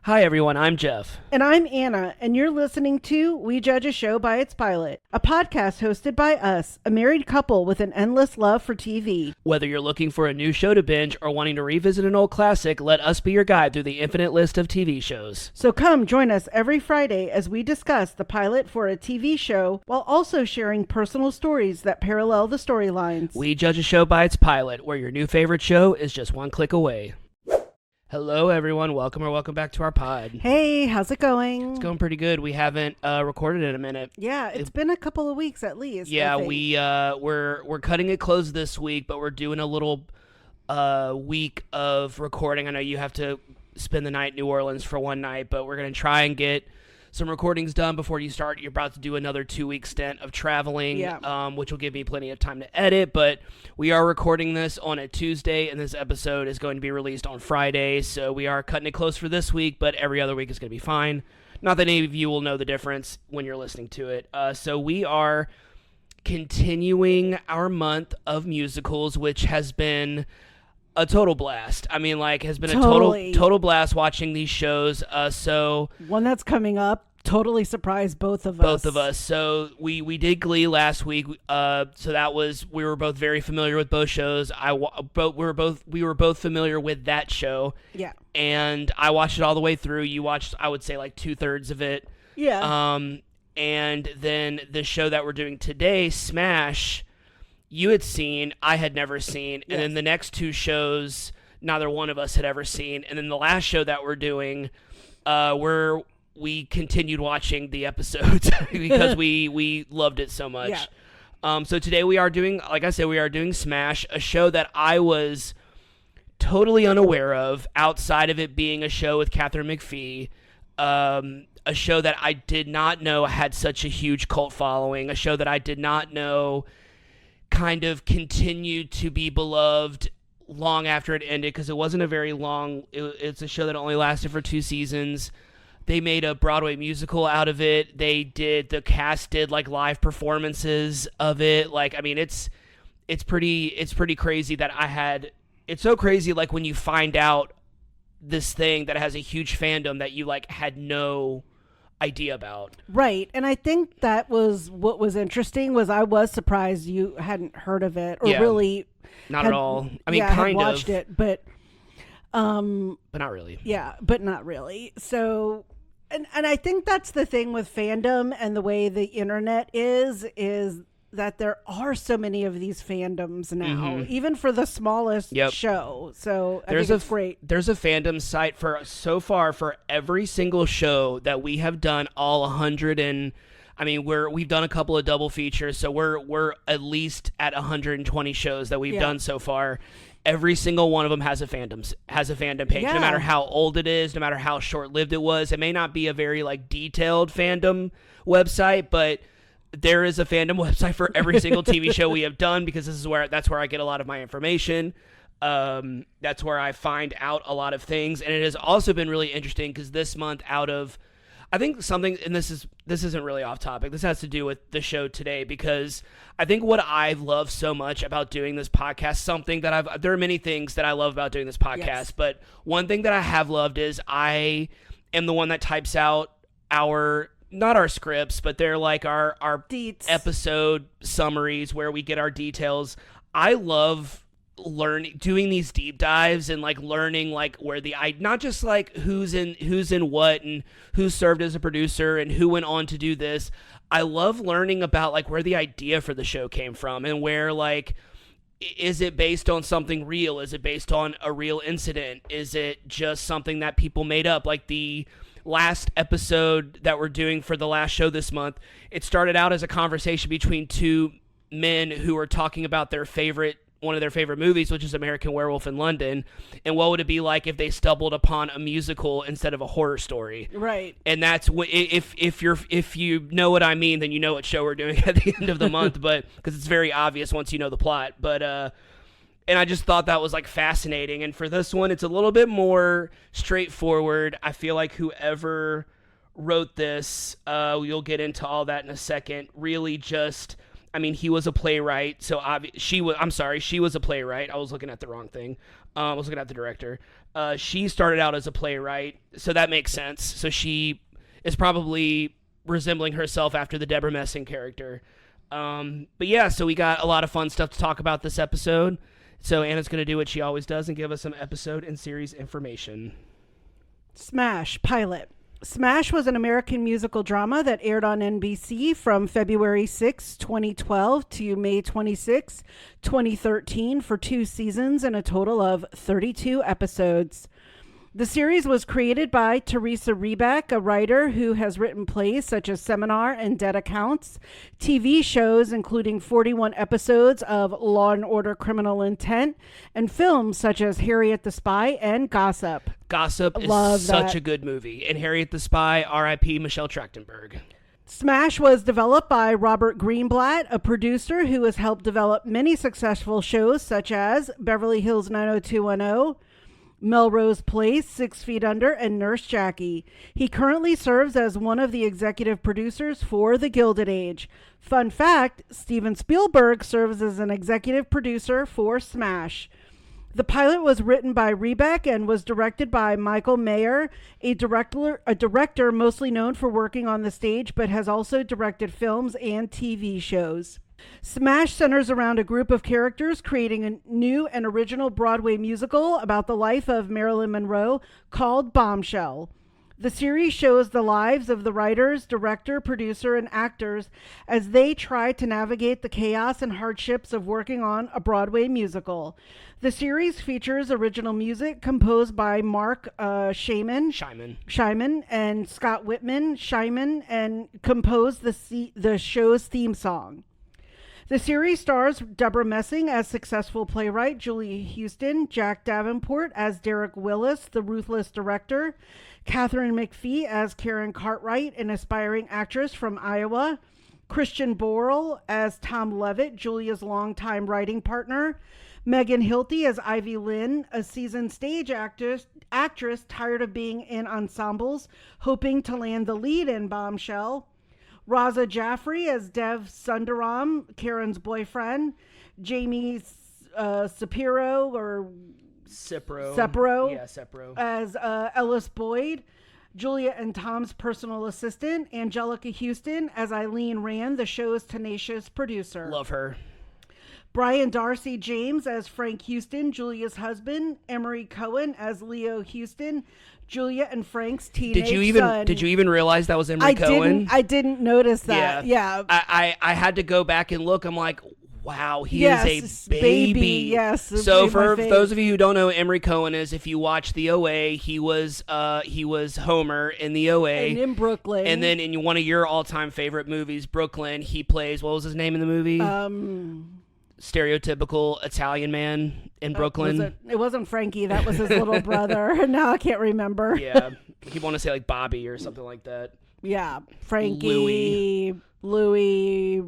Hi everyone, I'm Jeff. And I'm Anna, and you're listening to We Judge a Show by Its Pilot, a podcast hosted by us, a married couple with an endless love for TV. Whether you're looking for a new show to binge or wanting to revisit an old classic, let us be your guide through the infinite list of TV shows. So come join us every Friday as we discuss the pilot for a TV show while also sharing personal stories that parallel the storylines. We Judge a Show by Its Pilot, where your new favorite show is just one click away. Hello everyone, welcome back to our pod. Hey, how's it going? It's going pretty good. We haven't recorded in a minute. Yeah, it's been a couple of weeks at least. Yeah, we're cutting it close this week, but we're doing a little week of recording. I know you have to spend the night in New Orleans for one night, but we're going to try and get some recordings done before you start. You're about to do another 2-week stint of traveling, which will give me plenty of time to edit, but we are recording this on a Tuesday, and this episode is going to be released on Friday, so we are cutting it close for this week, but every other week is going to be fine. Not that any of you will know the difference when you're listening to it. So we are continuing our month of musicals, which has been a total blast. I mean, has been a total blast watching these shows. So one that's coming up totally surprised both of us. So we did Glee last week. So that was, we were both very familiar with both shows. We were both familiar with that show. Yeah. And I watched it all the way through. You watched, I would say, 2/3 of it. Yeah. And then the show that we're doing today, Smash, you had seen, I had never seen, and then the next two shows, neither one of us had ever seen, and then the last show that we're doing, we continued watching the episodes because we loved it so much. Yeah. So today we are doing, like I said, we are doing Smash, a show that I was totally unaware of outside of it being a show with Katharine McPhee, a show that I did not know had such a huge cult following, a show that I did not know kind of continued to be beloved long after it ended, because it wasn't a very long, it's a show that only lasted for 2 seasons. They made a Broadway musical out of it. The cast did live performances of it. It's pretty crazy that it's so crazy when you find out this thing that has a huge fandom that you had no idea about. Right. And I think that was what was interesting, was I was surprised you hadn't heard of it or really not at all. I mean, kind of watched it, but not really. Yeah, but not really. So and I think that's the thing with fandom and the way the internet is that there are so many of these fandoms now, even for the smallest show. So I think it's great. There's a fandom site for every single show that we have done, all 100, and I mean we've done a couple of double features, so we're at least at 120 shows that we've done so far. Every single one of them has a fandom page, no matter how old it is, no matter how short-lived it was. It may not be a very detailed fandom website, but there is a fandom website for every single TV show we have done, because that's where I get a lot of my information. That's where I find out a lot of things, and it has also been really interesting because this month, I think something, and this isn't really off topic, this has to do with the show today, because I think what I've loved so much about doing this podcast, there are many things that I love about doing this podcast, but one thing that I have loved is I am the one that types out not our scripts, but they're our Deets. Episode summaries where we get our details. I love doing these deep dives and learning where not just who's in what and who served as a producer and who went on to do this. I love learning about where the idea for the show came from, and where is it based on something real? Is it based on a real incident? Is it just something that people made up? The last episode that we're doing for the last show this month, it started out as a conversation between two men who are talking about one of their favorite movies, which is American Werewolf in London, and what would it be like if they stumbled upon a musical instead of a horror story. Right. And that's if you know what I mean, then you know what show we're doing at the end of the month, but because it's very obvious once you know the plot. But and I just thought that was fascinating. And for this one, it's a little bit more straightforward. I feel like whoever wrote this, you'll get into all that in a second, really just, I mean, he was a playwright, so she was a playwright. I was looking at the wrong thing. I was looking at the director. She started out as a playwright, so that makes sense. So she is probably resembling herself after the Deborah Messing character. But yeah, so we got a lot of fun stuff to talk about this episode. So Anna's going to do what she always does and give us some episode and series information. Smash pilot. Smash was an American musical drama that aired on NBC from February 6, 2012 to May 26, 2013 for 2 seasons and a total of 32 episodes. The series was created by Teresa Rebeck, a writer who has written plays such as Seminar and Dead Accounts, TV shows including 41 episodes of Law and Order: Criminal Intent, and films such as Harriet the Spy and Gossip. Gossip is such a good movie. And Harriet the Spy, R.I.P. Michelle Trachtenberg. Smash was developed by Robert Greenblatt, a producer who has helped develop many successful shows such as Beverly Hills 90210, Melrose Place, 6 Feet Under, and Nurse Jackie. He currently serves as one of the executive producers for The Gilded Age. Fun fact, Steven Spielberg serves as an executive producer for Smash. The pilot was written by Rebeck and was directed by Michael Mayer, a director mostly known for working on the stage, but has also directed films and TV shows. Smash centers around a group of characters creating a new and original Broadway musical about the life of Marilyn Monroe called Bombshell. The series shows the lives of the writers, director, producer, and actors as they try to navigate the chaos and hardships of working on a Broadway musical. The series features original music composed by Mark Shyman and Scott Whitman Shyman, and composed the show's theme song. The series stars Deborah Messing as successful playwright Julia Houston, Jack Davenport as Derek Willis, the ruthless director, Catherine McPhee as Karen Cartwright, an aspiring actress from Iowa, Christian Borle as Tom Levitt, Julia's longtime writing partner, Megan Hilty as Ivy Lynn, a seasoned stage actress tired of being in ensembles, hoping to land the lead in Bombshell, Raza Jaffrey as Dev Sundaram, Karen's boyfriend, Jamie Sepiro as Ellis Boyd, Julia and Tom's personal assistant, Angelica Houston as Eileen Rand, the show's tenacious producer. Love her. Brian Darcy James as Frank Houston, Julia's husband, Emery Cohen as Leo Houston, Julia and Frank's teenage son. Did you even realize that was Emery Cohen? I didn't notice that. Yeah. I had to go back and look. I'm like, wow, he is a baby. Yes. So for those of you who don't know who Emery Cohen is, if you watch the OA, he was Homer in the OA. And in Brooklyn. And then in one of your all-time favorite movies, Brooklyn, he plays, what was his name in the movie? Stereotypical Italian man in Brooklyn. It wasn't Frankie. That was his little brother. Now I can't remember. Yeah. You want to say like Bobby or something like that. Yeah. Frankie, Louis,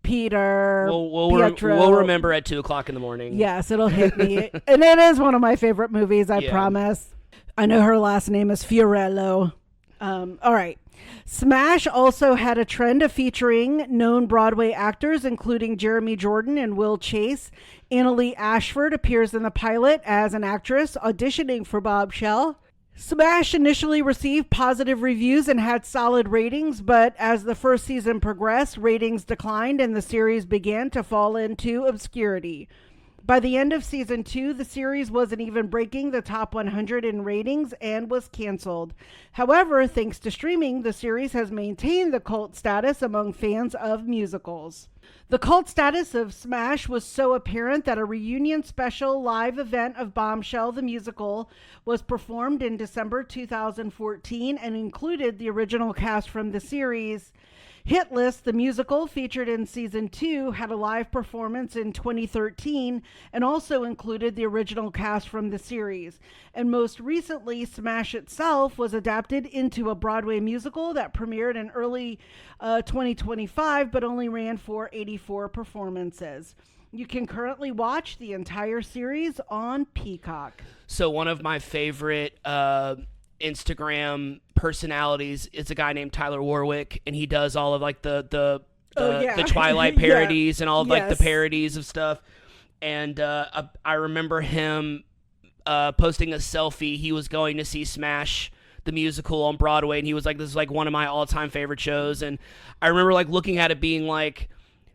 Peter, Pietro. We'll remember at 2:00 in the morning. Yes, it'll hit me. And it is one of my favorite movies, I promise. I know her last name is Fiorello. All right. Smash also had a trend of featuring known Broadway actors, including Jeremy Jordan and Will Chase. Annalee Ashford appears in the pilot as an actress auditioning for Bombshell. Smash initially received positive reviews and had solid ratings, but as the first season progressed, ratings declined and the series began to fall into obscurity. By the end of season 2, the series wasn't even breaking the top 100 in ratings and was canceled. However, thanks to streaming, the series has maintained the cult status among fans of musicals. The cult status of Smash was so apparent that a reunion special live event of Bombshell the Musical was performed in December 2014 and included the original cast from the series. Hit List, the musical featured in season 2, had a live performance in 2013 and also included the original cast from the series. And most recently, Smash itself was adapted into a Broadway musical that premiered in early 2025 but only ran for 84 performances. You can currently watch the entire series on Peacock. So one of my favorite Instagram personalities is a guy named Tyler Warwick, and he does all of like the Twilight parodies and all of like the parodies of stuff. And I remember him posting a selfie. He was going to see Smash the musical on Broadway, and he was like, this is like one of my all-time favorite shows. And I remember like looking at it being like,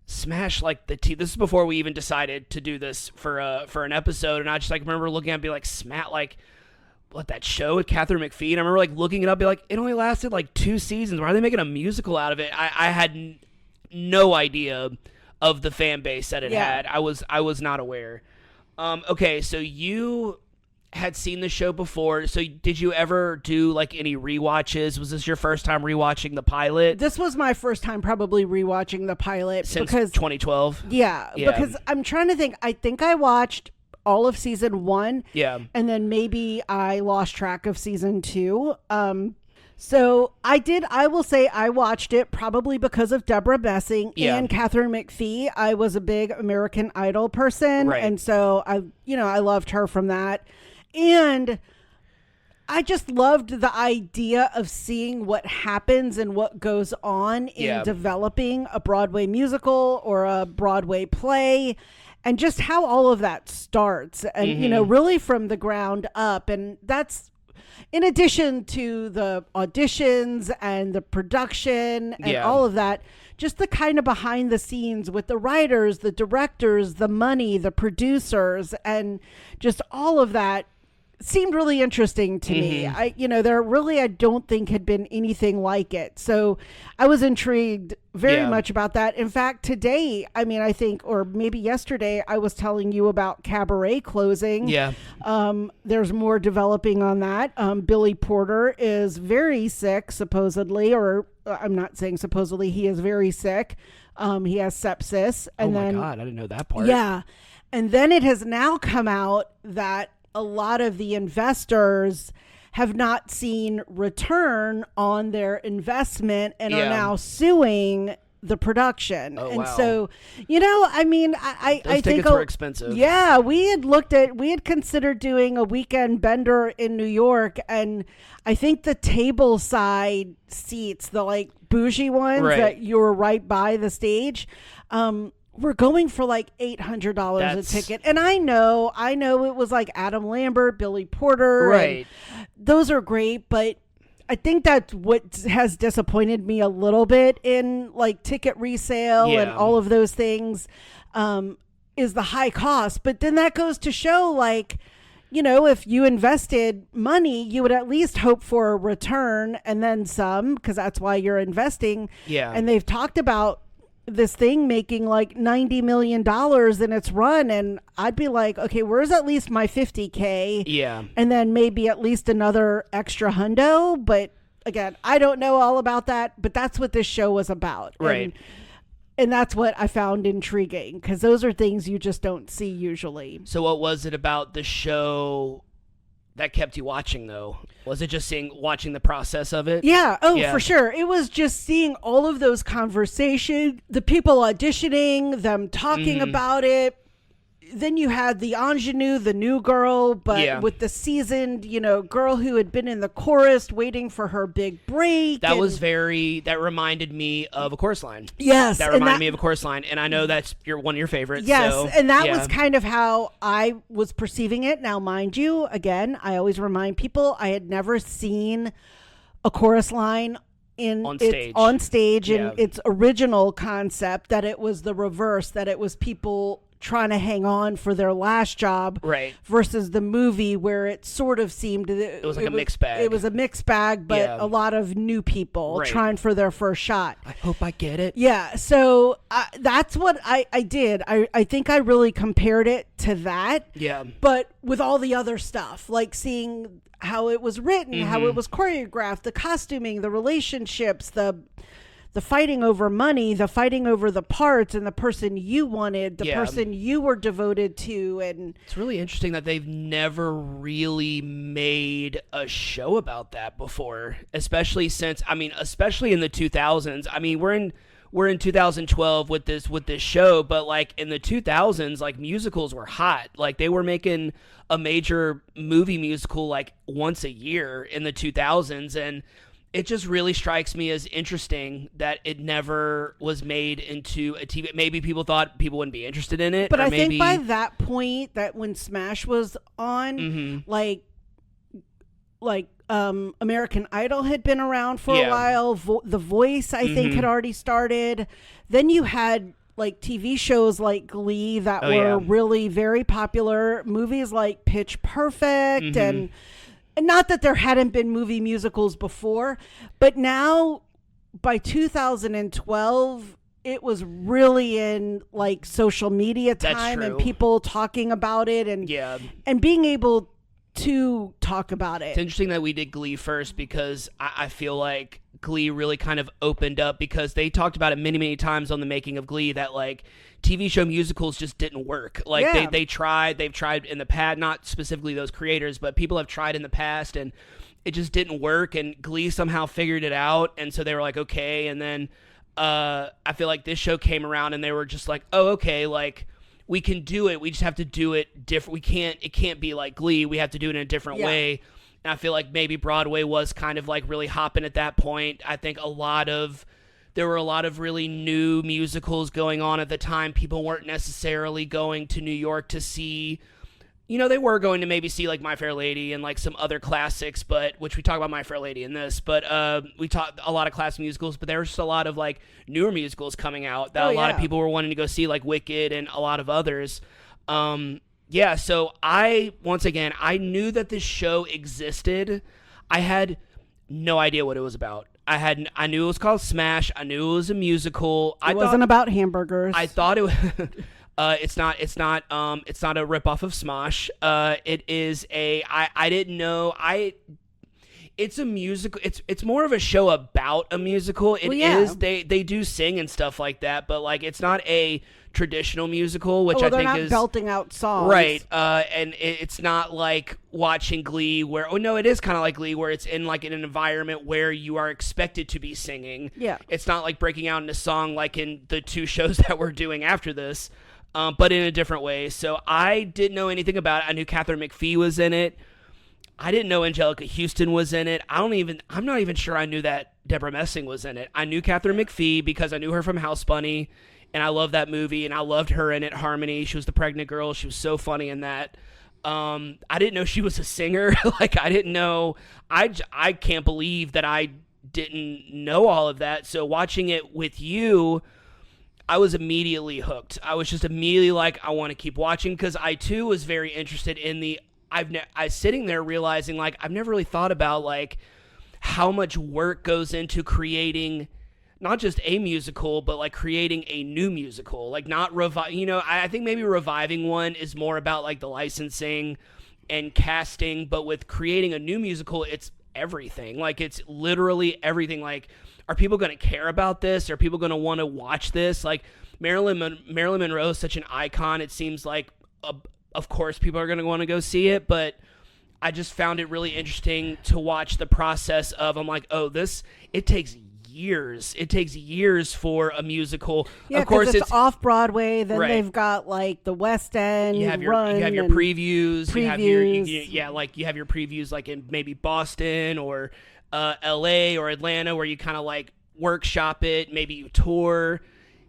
Smash, like this is before we even decided to do this for an episode, and I just like remember looking at it and be like, Smash, like what, that show with Catherine McPhee? And I remember like looking it up, be like, it only lasted like 2 seasons. Why are they making a musical out of it? I had no idea of the fan base that it had. I was not aware. Okay, so you had seen the show before. So did you ever do like any rewatches? Was this your first time rewatching the pilot? This was my first time probably rewatching the pilot Since because 2012. Yeah, because I'm trying to think. I think I watched all of season 1. Yeah. And then maybe I lost track of season 2. So I will say I watched it probably because of Deborah Messing and Catherine McPhee. I was a big American Idol person. Right. And so I loved her from that. And I just loved the idea of seeing what happens and what goes on in developing a Broadway musical or a Broadway play, and just how all of that starts and, really from the ground up. And that's in addition to the auditions and the production and all of that, just the kind of behind the scenes with the writers, the directors, the money, the producers, and just all of that seemed really interesting to me. I don't think had been anything like it. So I was intrigued very much about that. In fact, today, I think, or maybe yesterday, I was telling you about Cabaret closing. Yeah. There's more developing on that. Billy Porter is very sick, supposedly, or I'm not saying supposedly, he is very sick. He has sepsis. And my God, I didn't know that part. Yeah. And then it has now come out that a lot of the investors have not seen return on their investment and are now suing the production. Oh, and wow. So, I Those think tickets were expensive. Yeah, we had considered doing a weekend bender in New York, and I think the table side seats, the like bougie ones that you were right by the stage, we're going for like $800 a ticket. And I know it was like Adam Lambert, Billy Porter. Right. Those are great, but I think that's what has disappointed me a little bit in like ticket resale and all of those things, is the high cost. But then that goes to show, like, if you invested money, you would at least hope for a return and then some, because that's why you're investing. Yeah. And they've talked about this thing making like $90 million in its run, and I'd be like, okay, where's at least my $50K? Yeah. And then maybe at least another extra hundo. But again, I don't know all about that, but that's what this show was about. Right. And that's what I found intriguing, because those are things you just don't see usually. So what was it about the show that kept you watching, though? Was it just watching the process of it? Yeah. Oh, for sure. It was just seeing all of those conversations, the people auditioning, them talking about it. Then you had the ingenue, the new girl, but with the seasoned, girl who had been in the chorus waiting for her big break. That reminded me of A Chorus Line. Yes. That reminded me of A Chorus Line. And I know that's one of your favorites. Yes. So, and that was kind of how I was perceiving it. Now, mind you, again, I always remind people I had never seen A Chorus Line on stage in its original concept, that it was the reverse, that it was people trying to hang on for their last job, right, versus the movie where it sort of seemed it was like a mixed bag. It was a mixed bag, but a lot of new people trying for their first shot. I hope I get it. Yeah, so that's what I did. I think I really compared it to that. Yeah, but with all the other stuff, like seeing how it was written, how it was choreographed, the costuming, the relationships, the fighting over money, the fighting over the parts, and the person you wanted, the person you were devoted to. And it's really interesting that they've never really made a show about that before, especially in the 2000s. We're in 2012 with this show, but like in the 2000s, like musicals were hot. Like they were making a major movie musical like once a year in the 2000s, and it just really strikes me as interesting that it never was made into a TV. Maybe people thought people wouldn't be interested in it. But or I maybe... think by that point, that when Smash was on, like American Idol had been around for a while. The Voice, I think, had already started. Then you had like TV shows like Glee that were really very popular. Movies like Pitch Perfect and not that there hadn't been movie musicals before, but now by 2012, it was really in like social media time and people talking about it and being able to talk about it. It's interesting that we did Glee first because I feel like Glee really kind of opened up because they talked about it many, many times on the making of Glee that like TV show musicals just didn't work. Like they've tried in the past, not specifically those creators, but people have tried in the past and it just didn't work, and Glee somehow figured it out, and so they were like, okay, and then I feel like this show came around and they were just like, oh, okay, like we can do it. We just have to do it different. It can't be like Glee. We have to do it in a different way. And I feel like maybe Broadway was kind of like really hopping at that point. I think there were a lot of really new musicals going on at the time. People weren't necessarily going to New York to see, they were going to maybe see like My Fair Lady and like some other classics, but which we talk about My Fair Lady in this, but we talked a lot of classic musicals, but there was just a lot of like newer musicals coming out that a lot of people were wanting to go see, like Wicked and a lot of others. So I knew that this show existed. I had no idea what it was about. I knew it was called Smash. I knew it was a musical. It wasn't about hamburgers. I thought it was it's not a ripoff of Smosh. It is I didn't know. It's a musical. It's more of a show about a musical. It is. They do sing and stuff like that, but like it's not a traditional musical, which I think they're not belting out songs, right? And it's not like watching Glee, where it is kind of like Glee, where it's in like in an environment where you are expected to be singing. Yeah, it's not like breaking out into song like in the two shows that we're doing after this, but in a different way. So I didn't know anything about it. I knew Catherine McPhee was in it. I didn't know Angelica Houston was in it. I'm not even sure I knew that Deborah Messing was in it. I knew Catherine McPhee because I knew her from House Bunny, and I love that movie, and I loved her in it, Harmony. She was the pregnant girl. She was so funny in that. I didn't know she was a singer. Like, I didn't know. I can't believe that I didn't know all of that. So watching it with you, I was immediately hooked. I was just immediately like, I want to keep watching, because I, too, was very interested in the... I was sitting there realizing, like, I've never really thought about, like, how much work goes into creating not just a musical, but, like, creating a new musical. Like, not I think maybe reviving one is more about, like, the licensing and casting, but with creating a new musical, it's everything. Like, it's literally everything. Like, are people going to care about this? Are people going to want to watch this? Like, Marilyn Monroe is such an icon. It seems like of course, people are going to want to go see it, but I just found it really interesting to watch the process of, I'm like, oh, it takes years. It takes years for a musical. Yeah, of course, it's off Broadway. Then they've got like the West End. You have your previews. You have your previews like in maybe Boston or LA or Atlanta, where you kind of like workshop it. Maybe you tour.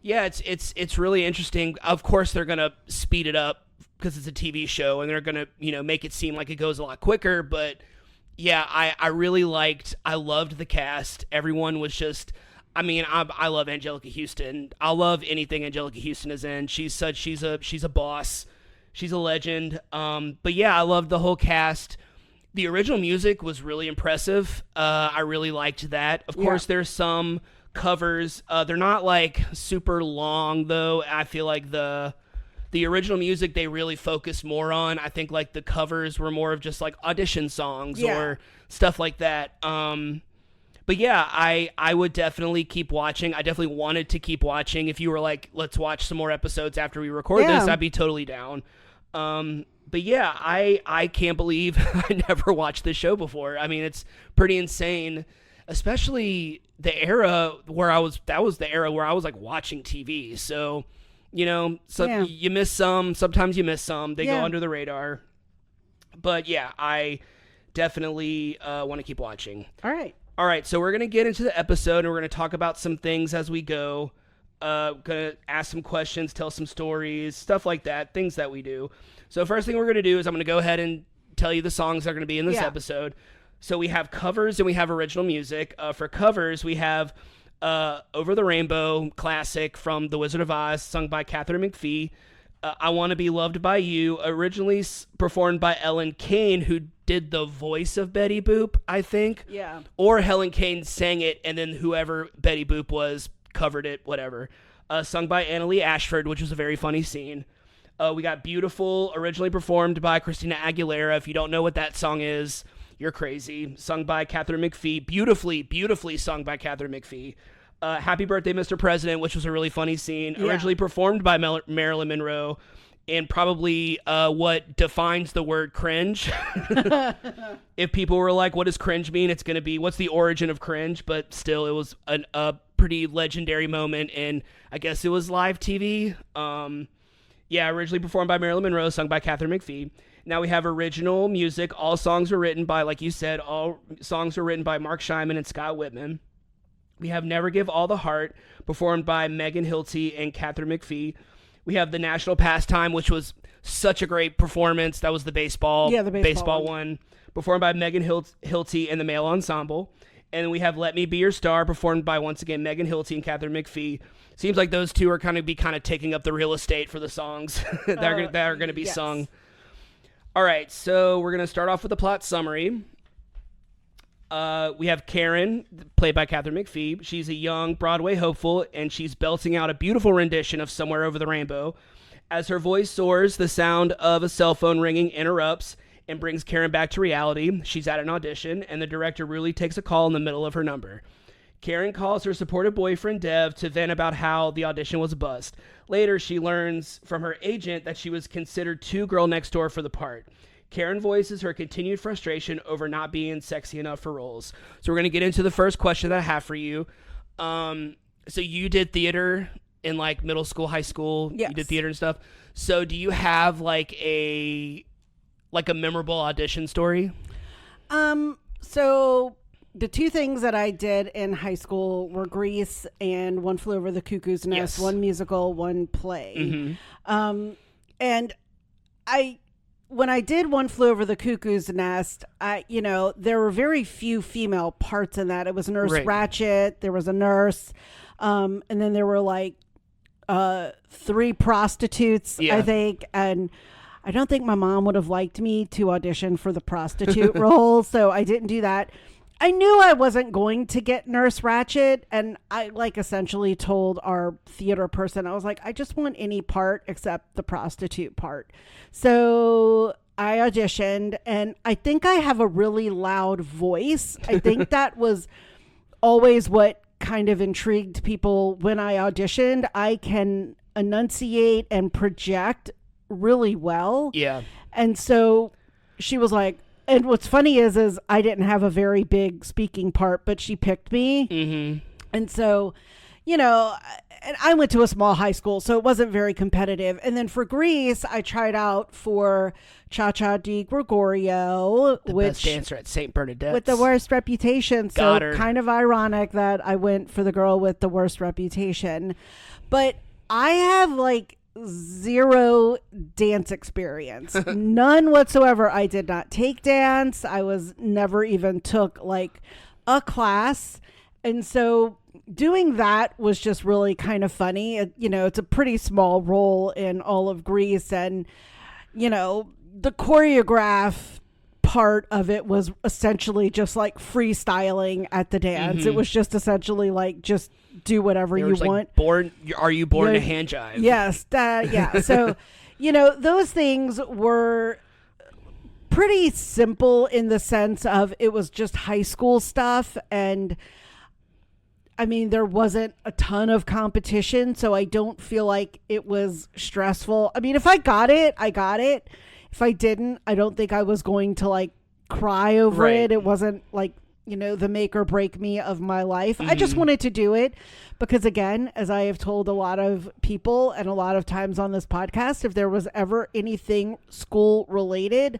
Yeah, it's really interesting. Of course, they're going to speed it up because it's a TV show, and they're going to, make it seem like it goes a lot quicker. But yeah, I loved the cast. Everyone was just, I love Angelica Houston. I love anything Angelica Houston is in. She's a boss. She's a legend. But yeah, I loved the whole cast. The original music was really impressive. I really liked that. Of course, there's some covers. They're not like super long though. I feel like the original music they really focused more on. I think like the covers were more of just like audition songs or stuff like that. But yeah, I would definitely keep watching. I definitely wanted to keep watching. If you were like, let's watch some more episodes after we record this, I'd be totally down. But yeah, I can't believe I never watched this show before. I mean, it's pretty insane, especially the era where that was the era where I was like watching TV. So, you miss some, sometimes you miss some, they go under the radar. But yeah, I definitely want to keep watching. All right. All right, so we're going to get into the episode, and we're going to talk about some things as we go. Going to ask some questions, tell some stories, stuff like that, things that we do. So first thing we're going to do is I'm going to go ahead and tell you the songs that are going to be in this episode. So we have covers and we have original music. For covers, we have Over the Rainbow classic from The Wizard of Oz, sung by Catherine McPhee. I Want to Be Loved by You, originally performed by Ellen Kane, who did the voice of Betty Boop, I think. Yeah. Or Helen Kane sang it, and then whoever Betty Boop was covered it, whatever. Sung by Annalee Ashford, which was a very funny scene. We got Beautiful, originally performed by Christina Aguilera. If you don't know what that song is, you're crazy. Sung by Catherine McPhee. Beautifully sung by Catherine McPhee. Happy Birthday, Mr. President, which was a really funny scene. Originally performed by Marilyn Monroe. And probably what defines the word cringe. If people were like, what does cringe mean? It's going to be, what's the origin of cringe? But still, it was a pretty legendary moment. And I guess it was live TV. Originally performed by Marilyn Monroe, sung by Catherine McPhee. Now we have original music. All songs are written by, like you said, all songs are written by Mark Scheinman and Scott Whitman. We have Never Give All the Heart, performed by Megan Hilty and Catherine McPhee. We have The National Pastime, which was such a great performance. That was the baseball, baseball one, performed by Megan Hilty and the male ensemble. And then we have Let Me Be Your Star, performed by, once again, Megan Hilty and Catherine McPhee. Seems like those two are kind of taking up the real estate for the songs that are going to be sung. All right, so we're going to start off with the plot summary. We have Karen, played by Catherine McPhee. She's a young Broadway hopeful, and she's belting out a beautiful rendition of Somewhere Over the Rainbow. As her voice soars, the sound of a cell phone ringing interrupts and brings Karen back to reality. She's at an audition, and the director really takes a call in the middle of her number. Karen calls her supportive boyfriend, Dev, to vent about how the audition was a bust. Later, she learns from her agent that she was considered too girl next door for the part. Karen voices her continued frustration over not being sexy enough for roles. So we're going to get into the first question that I have for you. So you did theater in like middle school, high school. Yes. You did theater and stuff. So do you have like a memorable audition story? So the two things that I did in high school were Grease and One Flew Over the Cuckoo's Nest, one musical, one play. Mm-hmm. And when I did One Flew Over the Cuckoo's Nest, there were very few female parts in that. It was Nurse Ratched, there was a nurse, and then there were like 3 prostitutes, I think, and I don't think my mom would have liked me to audition for the prostitute role, so I didn't do that. I knew I wasn't going to get Nurse Ratched, and I essentially told our theater person, I was like, I just want any part except the prostitute part. So I auditioned, and I think I have a really loud voice. I think that was always what kind of intrigued people when I auditioned. I can enunciate and project really well. Yeah. And so she was like, and what's funny is I didn't have a very big speaking part, but she picked me. Mm-hmm. And so, and I went to a small high school, so it wasn't very competitive. And then for Grease, I tried out for Cha-Cha Di Gregorio, best dancer at St. Bernadette's. With the worst reputation. So kind of ironic that I went for the girl with the worst reputation. But I have like 0 dance experience, none whatsoever. I did not take dance. I never even took like a class. And so doing that was just really kind of funny. It's a pretty small role in all of Grease, and the choreograph part of it was essentially just like freestyling at the dance. Mm-hmm. It was just essentially like, just do whatever you want. Are you born to hand jive? Yes. Yeah. So, those things were pretty simple in the sense of it was just high school stuff. And I mean, there wasn't a ton of competition, so I don't feel like it was stressful. I mean, if I got it, I got it. If I didn't, I don't think I was going to like cry over it. It wasn't like, the make or break me of my life. I just wanted to do it because, again, as I have told a lot of people and a lot of times on this podcast, if there was ever anything school related,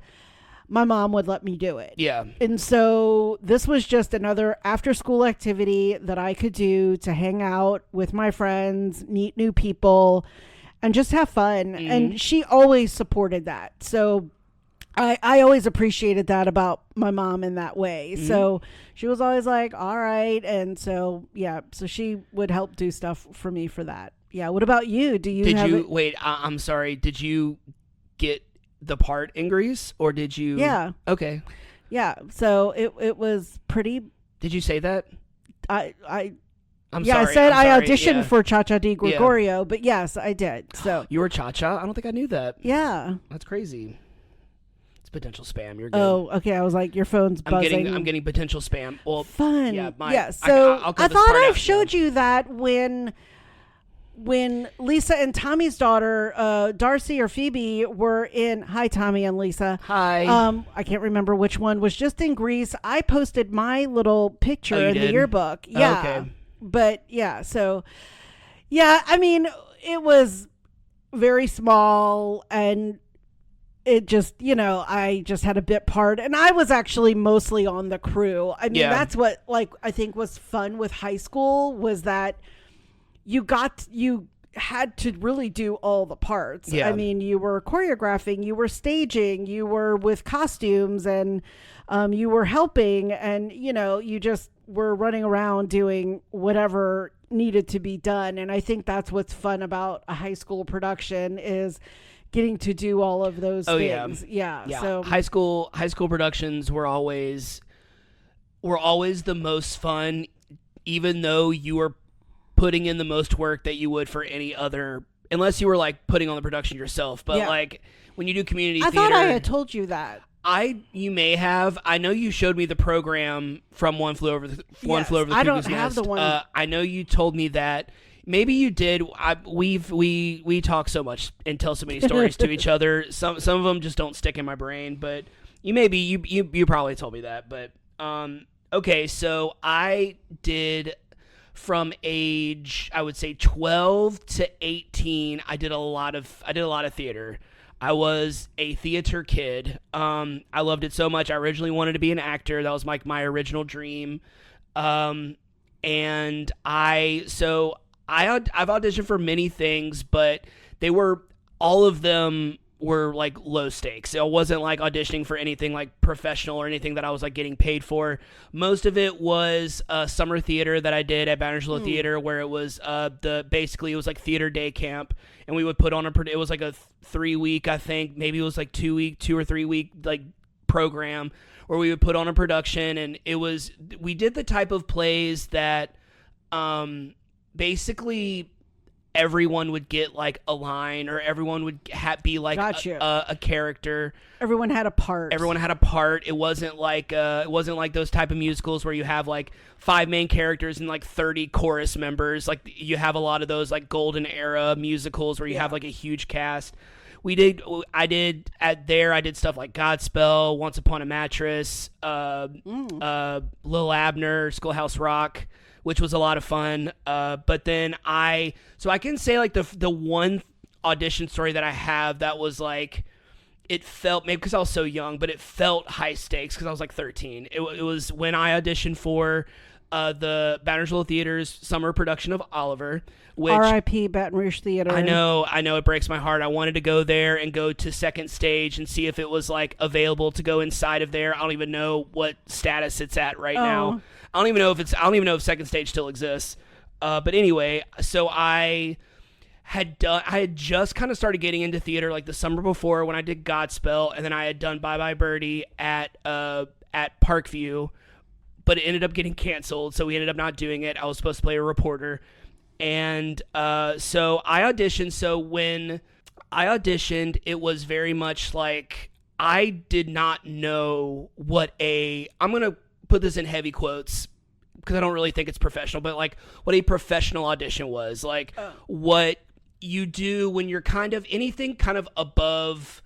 my mom would let me do it. Yeah. And so this was just another after school activity that I could do to hang out with my friends, meet new people, and just have fun. Mm-hmm. And she always supported that. So I always appreciated that about my mom in that way. Mm-hmm. So she was always like, all right. And so, yeah, so she would help do stuff for me for that. Yeah. What about you? Wait, I'm sorry. Did you get the part in Grease or did you? Yeah. Okay. Yeah. So it was pretty. Did you say that? I'm sorry. I said I'm sorry. I auditioned for Cha-Cha Di Gregorio, Yeah. But yes, I did. So you were Cha-Cha? I don't think I knew that. Yeah. That's crazy. It's potential spam. You're good. Oh, okay. I was like, your phone's buzzing. I'm getting potential spam. Well, fun. Yeah. So I'll I thought I showed you that when Lisa and Tommy's daughter, Darcy or Phoebe, were in. Hi, Tommy and Lisa. Hi. I can't remember which one was just in Greece. I posted my little picture in the yearbook. Yeah. Okay. But yeah, so yeah, I mean, it was very small and it just, I just had a bit part and I was actually mostly on the crew. I mean, that's what I think was fun with high school was that you had to really do all the parts. Yeah. I mean, you were choreographing, you were staging, you were with costumes and you were helping and, you just were running around doing whatever needed to be done. And I think that's what's fun about a high school production is getting to do all of those things. Yeah. So high school productions were always the most fun, even though you were putting in the most work that you would for any other, unless you were like putting on the production yourself. But like when you do community theater, I thought I had told you that. You may have. I know you showed me the program from One Flew Over the Cuckoo's Nest. I don't have the one. I know you told me that. Maybe you did. We talk so much and tell so many stories to each other. Some of them just don't stick in my brain. But you probably told me that. But okay. So I did from age, I would say 12 to 18. I did a lot of theater. I was a theater kid. I loved it so much. I originally wanted to be an actor. That was my original dream. And I've auditioned for many things, but all of them were like low stakes. It wasn't like auditioning for anything like professional or anything that I was like getting paid for. Most of it was summer theater that I did at Bannersville Theater, where it was basically it was like theater day camp, and we would put on it was like a 3-week, I think, maybe it was like 2 or 3 week like program where we would put on a production, and we did the type of plays that basically everyone would get like a line, or everyone would be like a character. Everyone had a part. It wasn't like those type of musicals where you have like 5 main characters and like 30 chorus members. Like you have a lot of those like golden era musicals where you have like a huge cast. I did stuff like Godspell, Once Upon a Mattress, Lil Abner, Schoolhouse Rock, which was a lot of fun. But then I can say like the one audition story that I have that was like, it felt, maybe because I was so young, but it felt high stakes because I was like 13. It was when I auditioned for the Bannersville Theater's summer production of Oliver, which R.I.P. Baton Rouge Theater. I know, it breaks my heart. I wanted to go there and go to second stage and see if it was like available to go inside of there. I don't even know what status it's at right now. I don't even know if second stage still exists. But anyway, so I had just kind of started getting into theater like the summer before when I did Godspell, and then I had done Bye Bye Birdie at Parkview, but it ended up getting canceled, so we ended up not doing it. I was supposed to play a reporter, and so I auditioned. So when I auditioned, it was very much like I did not know I'm gonna put this in heavy quotes because I don't really think it's professional, but like what a professional audition was, like what you do when you're kind of anything kind of above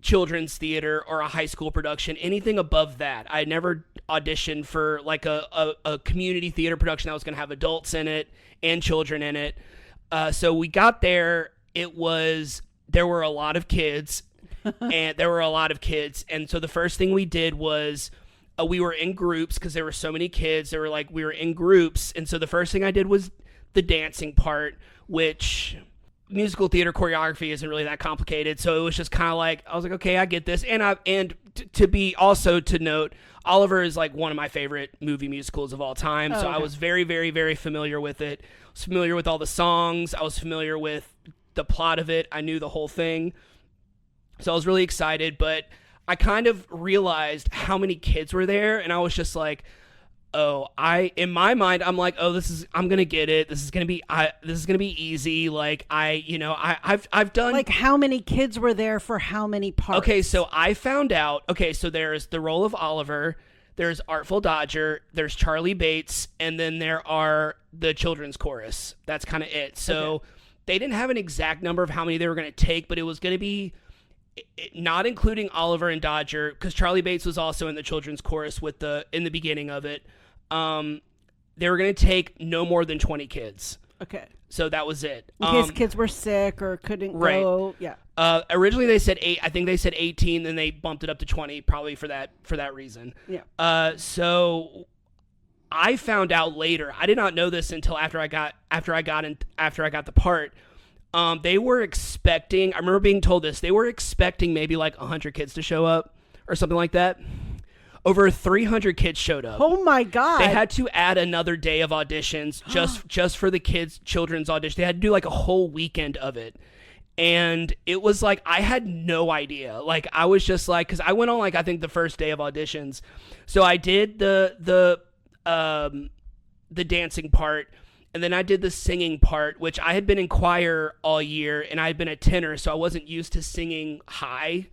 children's theater or a high school production, anything above that. I never auditioned for like a community theater production that was going to have adults in it and children in it. So we got there. There were a lot of kids. and there were a lot of kids. And so the first thing we did was we were in groups because there were so many kids. They were like, we were in groups. And so the first thing I did was the dancing part, which musical theater choreography isn't really that complicated. So it was just kind of like, I was like, okay, I get this. And to be also to note, Oliver is like one of my favorite movie musicals of all time. So I was very, very, very familiar with it. I was familiar with all the songs. I was familiar with the plot of it. I knew the whole thing. So I was really excited, but I kind of realized how many kids were there, and I was just like, in my mind, I'm like, I'm gonna get it. This is gonna be easy. Like I've done. Like, how many kids were there for how many parts? Okay, so I found out. Okay, so there's the role of Oliver, there's Artful Dodger, there's Charlie Bates, and then there are the children's chorus. That's kind of it. So they didn't have an exact number of how many they were gonna take, but it was gonna be. Not including Oliver and Dodger, because Charlie Bates was also in the children's chorus in the beginning of it. They were going to take no more than 20 kids. Okay. So that was it. In case kids were sick or couldn't go. Yeah. Originally they said 8. I think they said 18, then they bumped it up to 20, probably for that reason. Yeah. So I found out later. I did not know this until after I got the part. They were expecting, I remember being told this, they were expecting maybe like 100 kids to show up or something like that. Over 300 kids showed up. Oh my God. They had to add another day of auditions just for the children's audition. They had to do like a whole weekend of it. And it was like, I had no idea. Like, I was just like, because I went on like, I think the first day of auditions. So I did the dancing part. And then I did the singing part, which I had been in choir all year, and I had been a tenor, so I wasn't used to singing high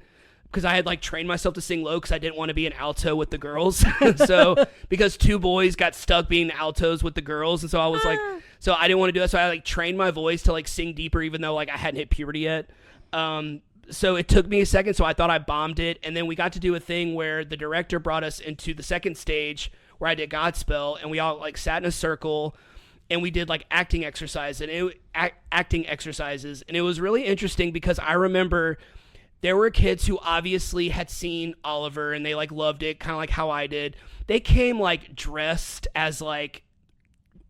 because I had like trained myself to sing low because I didn't want to be an alto with the girls. So because 2 boys got stuck being altos with the girls, and so I was like, so I didn't want to do that. So I like trained my voice to like sing deeper, even though like I hadn't hit puberty yet. So it took me a second, so I thought I bombed it, and then we got to do a thing where the director brought us into the second stage where I did Godspell, and we all like sat in a circle. And we did like acting exercises, and it was really interesting because I remember there were kids who obviously had seen Oliver and they like loved it, kind of like how I did. They came like dressed as like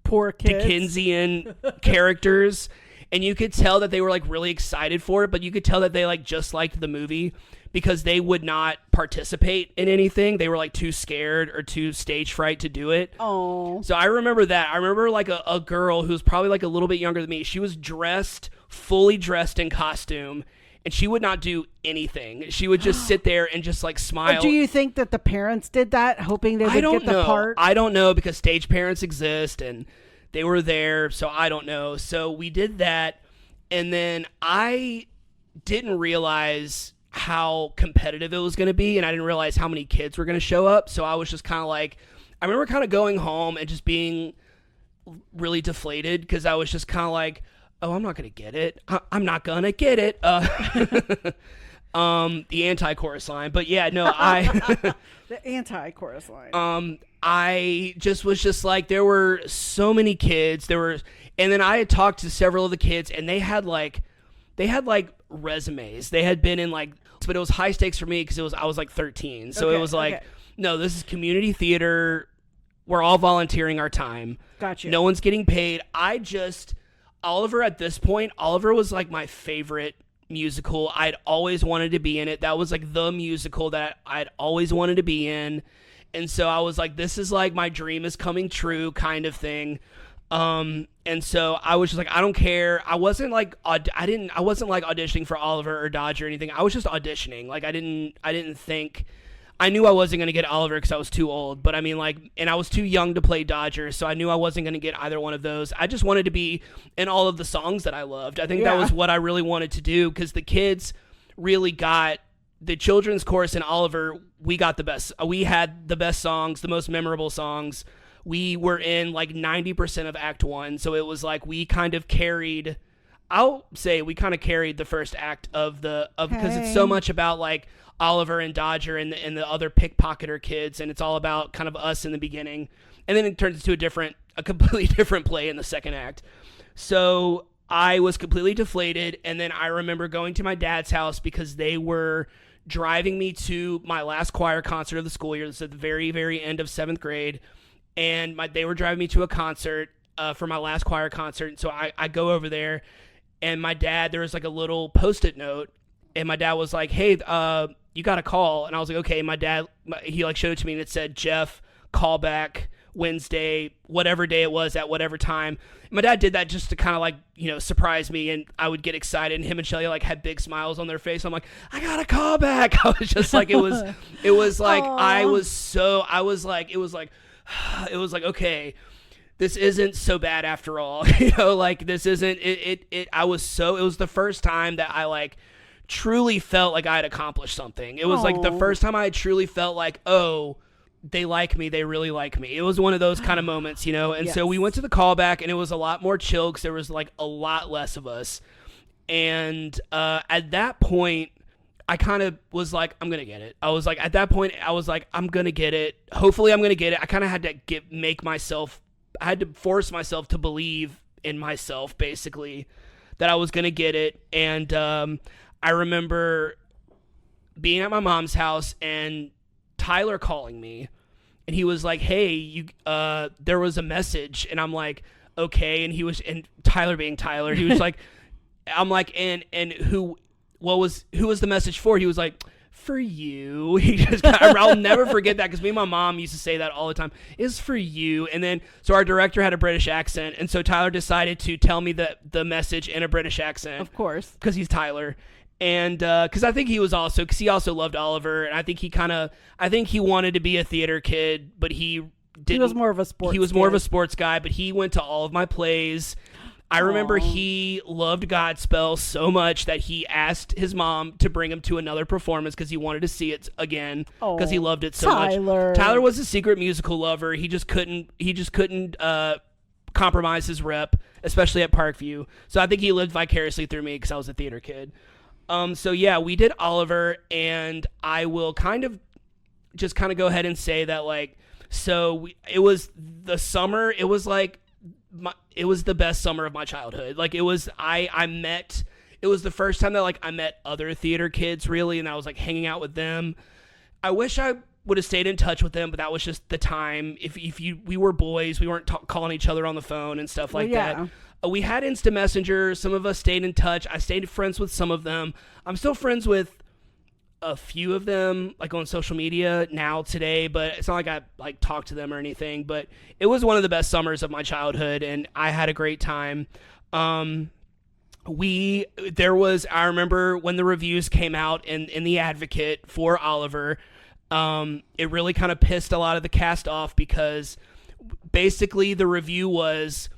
poor kids. Dickensian characters, and you could tell that they were like really excited for it, but you could tell that they like just liked the movie because they would not participate in anything. They were like too scared or too stage fright to do it. Oh. So I remember that. I remember like a girl who's probably like a little bit younger than me. She was fully dressed in costume, and she would not do anything. She would just sit there and just like smile. Do you think that the parents did that, hoping they would get the part? I don't know, because stage parents exist and they were there, so I don't know. So we did that, and then I didn't realize how competitive it was going to be, and I didn't realize how many kids were going to show up. So I was just kind of like, I remember kind of going home and just being really deflated because I was just kind of like, oh, I'm not going to get it. I'm not going to get it. The anti-chorus line. But yeah, no, the anti-chorus line. I just was just like, there were so many kids. And then I had talked to several of the kids, and they had like resumes. They had been in like, but it was high stakes for me because I was like 13. So it was like, no, this is community theater. We're all volunteering our time. Gotcha. No one's getting paid. Oliver at this point, Oliver was like my favorite musical. I'd always wanted to be in it. That was like the musical that I'd always wanted to be in. And so I was like, this is like my dream is coming true kind of thing. And so I was just like, I don't care. I wasn't like auditioning for Oliver or Dodger or anything. I was just auditioning. Like I didn't think, I knew I wasn't going to get Oliver because I was too old, but I mean like, and I was too young to play Dodger. So I knew I wasn't going to get either one of those. I just wanted to be in all of the songs that I loved. I think that was what I really wanted to do, because the kids really got the children's chorus and Oliver. We got the best. We had the best songs, the most memorable songs. We were in like 90% of Act 1, so it was like we kind of carried, I'll say we kind of carried the first act because it's so much about like Oliver and Dodger and the other pickpocketer kids, and it's all about kind of us in the beginning, and then it turns into a completely different play in the second act. So I was completely deflated. And then I remember going to my dad's house because they were driving me to my last choir concert of the school year. This is at the very, very end of 7th grade. And they were driving me to a concert for my last choir concert. And so I go over there, and my dad, there was like a little Post-it note, and my dad was like, hey, you got a call. And I was like, okay. My dad, he like showed it to me, and it said, Jeff, call back Wednesday, whatever day it was at whatever time. And my dad did that just to kind of like, surprise me, and I would get excited, and him and Shelly like had big smiles on their face. I'm like, I got a call back. I was just like, it was like, it was like, okay, this isn't so bad after all. Like this isn't it. It was the first time that I like truly felt like I had accomplished something. It was like the first time I truly felt like, oh, they like me. They really like me. It was one of those kind of moments, And so we went to the callback, and it was a lot more chill because there was like a lot less of us. And at that point, I kind of was like, I'm going to get it. I was like, at that point, I was like, I'm going to get it. Hopefully I'm going to get it. I kind of had to I had to force myself to believe in myself, basically, that I was going to get it. And I remember being at my mom's house and Tyler calling me, and he was like, hey, there was a message. And I'm like, okay. And Tyler being Tyler, he was like, I'm like, and who was the message for? He was like, for you. I'll never forget that, because me and my mom used to say that all the time. It's for you. And then, so our director had a British accent, and so Tyler decided to tell me the message in a British accent. Of course. Because he's Tyler. And because I think he also loved Oliver, and I think he wanted to be a theater kid, but he didn't. He was more of a sports He was more of a sports guy, but he went to all of my plays. I remember he loved Godspell so much that he asked his mom to bring him to another performance because he wanted to see it again, because he loved it so much. Tyler was a secret musical lover. He just couldn't compromise his rep, especially at Parkview. So I think he lived vicariously through me because I was a theater kid. So yeah, we did Oliver, and I will kind of go ahead and say that, like, it was the summer. It was like, it was the best summer of my childhood. Like, it was the first time that like I met other theater kids, really, and I was like hanging out with them. I wish I would have stayed in touch with them, but that was just the time. We were boys, we weren't calling each other on the phone and stuff like that. We had Insta Messenger. Some of us stayed in touch. I stayed friends with some of them. I'm still friends with a few of them, like on social media now today, but it's not like I like talk to them or anything. But it was one of the best summers of my childhood, and I had a great time. I remember when the reviews came out in the Advocate for Oliver, it really kind of pissed a lot of the cast off, because basically the review was,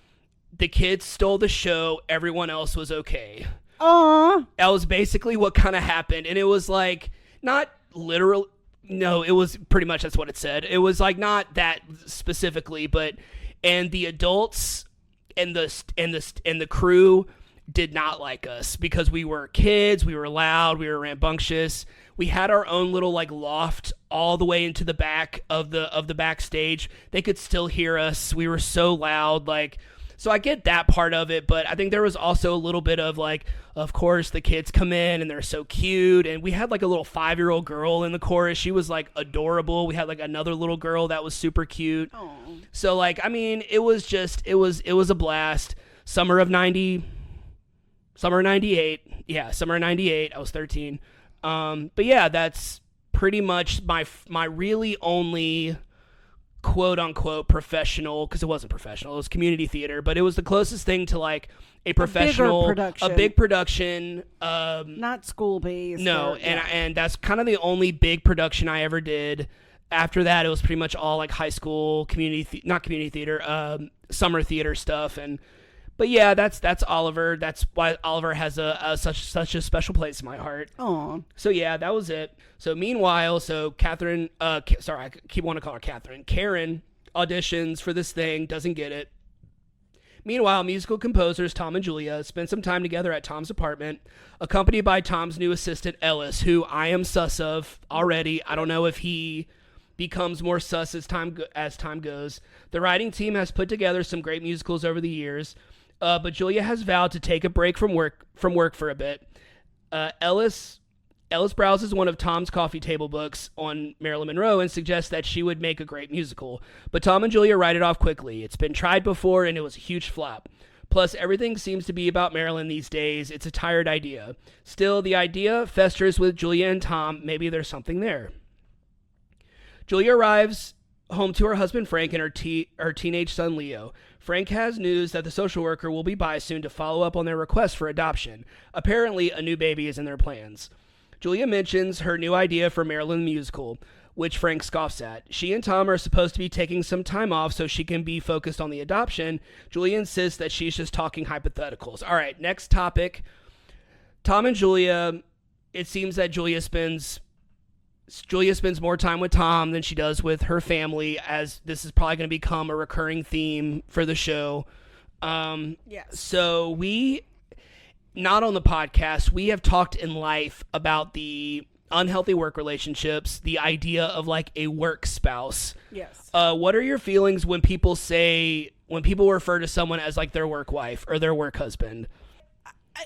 the kids stole the show, everyone else was okay. Aww. That was basically what kind of happened. And it was like, not literal. No, it was pretty much, that's what it said. It was like not that specifically, and the adults and the crew did not like us because we were kids, we were loud, we were rambunctious. We had our own little like loft all the way into the back of the backstage. They could still hear us. We were so loud, like. So I get that part of it, but I think there was also a little bit of like, of course, the kids come in and they're so cute. And we had like a little 5-year-old girl in the chorus. She was like adorable. We had like another little girl that was super cute. Aww. So like, I mean, it was a blast. Summer of 98. Yeah, summer of 98. I was 13. But yeah, that's pretty much my really only quote unquote professional, because it wasn't professional, it was community theater, but it was the closest thing to like a professional, a big production, not school based. No, and that's kind of the only big production I ever did. After that, it was pretty much all like high school not community theater, summer theater stuff. But yeah, that's Oliver. That's why Oliver has such a special place in my heart. Aww. So yeah, that was it. So meanwhile, Catherine, I keep wanting to call her Catherine. Karen auditions for this thing, doesn't get it. Meanwhile, musical composers Tom and Julia spend some time together at Tom's apartment, accompanied by Tom's new assistant Ellis, who I am sus of already. I don't know if he becomes more sus as time goes. The writing team has put together some great musicals over the years. But Julia has vowed to take a break from work for a bit. Ellis browses one of Tom's coffee table books on Marilyn Monroe and suggests that she would make a great musical. But Tom and Julia write it off quickly. It's been tried before and it was a huge flop. Plus, everything seems to be about Marilyn these days. It's a tired idea. Still, the idea festers with Julia and Tom. Maybe there's something there. Julia arrives home to her husband Frank and her teenage son Leo. Frank has news that the social worker will be by soon to follow up on their request for adoption. Apparently, a new baby is in their plans. Julia mentions her new idea for Marilyn the musical, which Frank scoffs at. She and Tom are supposed to be taking some time off so she can be focused on the adoption. Julia insists that she's just talking hypotheticals. All right, next topic. Tom and Julia, it seems that Julia spends more time with Tom than she does with her family, as this is probably going to become a recurring theme for the show. Yes. So not on the podcast, we have talked in life about the unhealthy work relationships, the idea of like a work spouse. Yes. What are your feelings when people refer to someone as like their work wife or their work husband?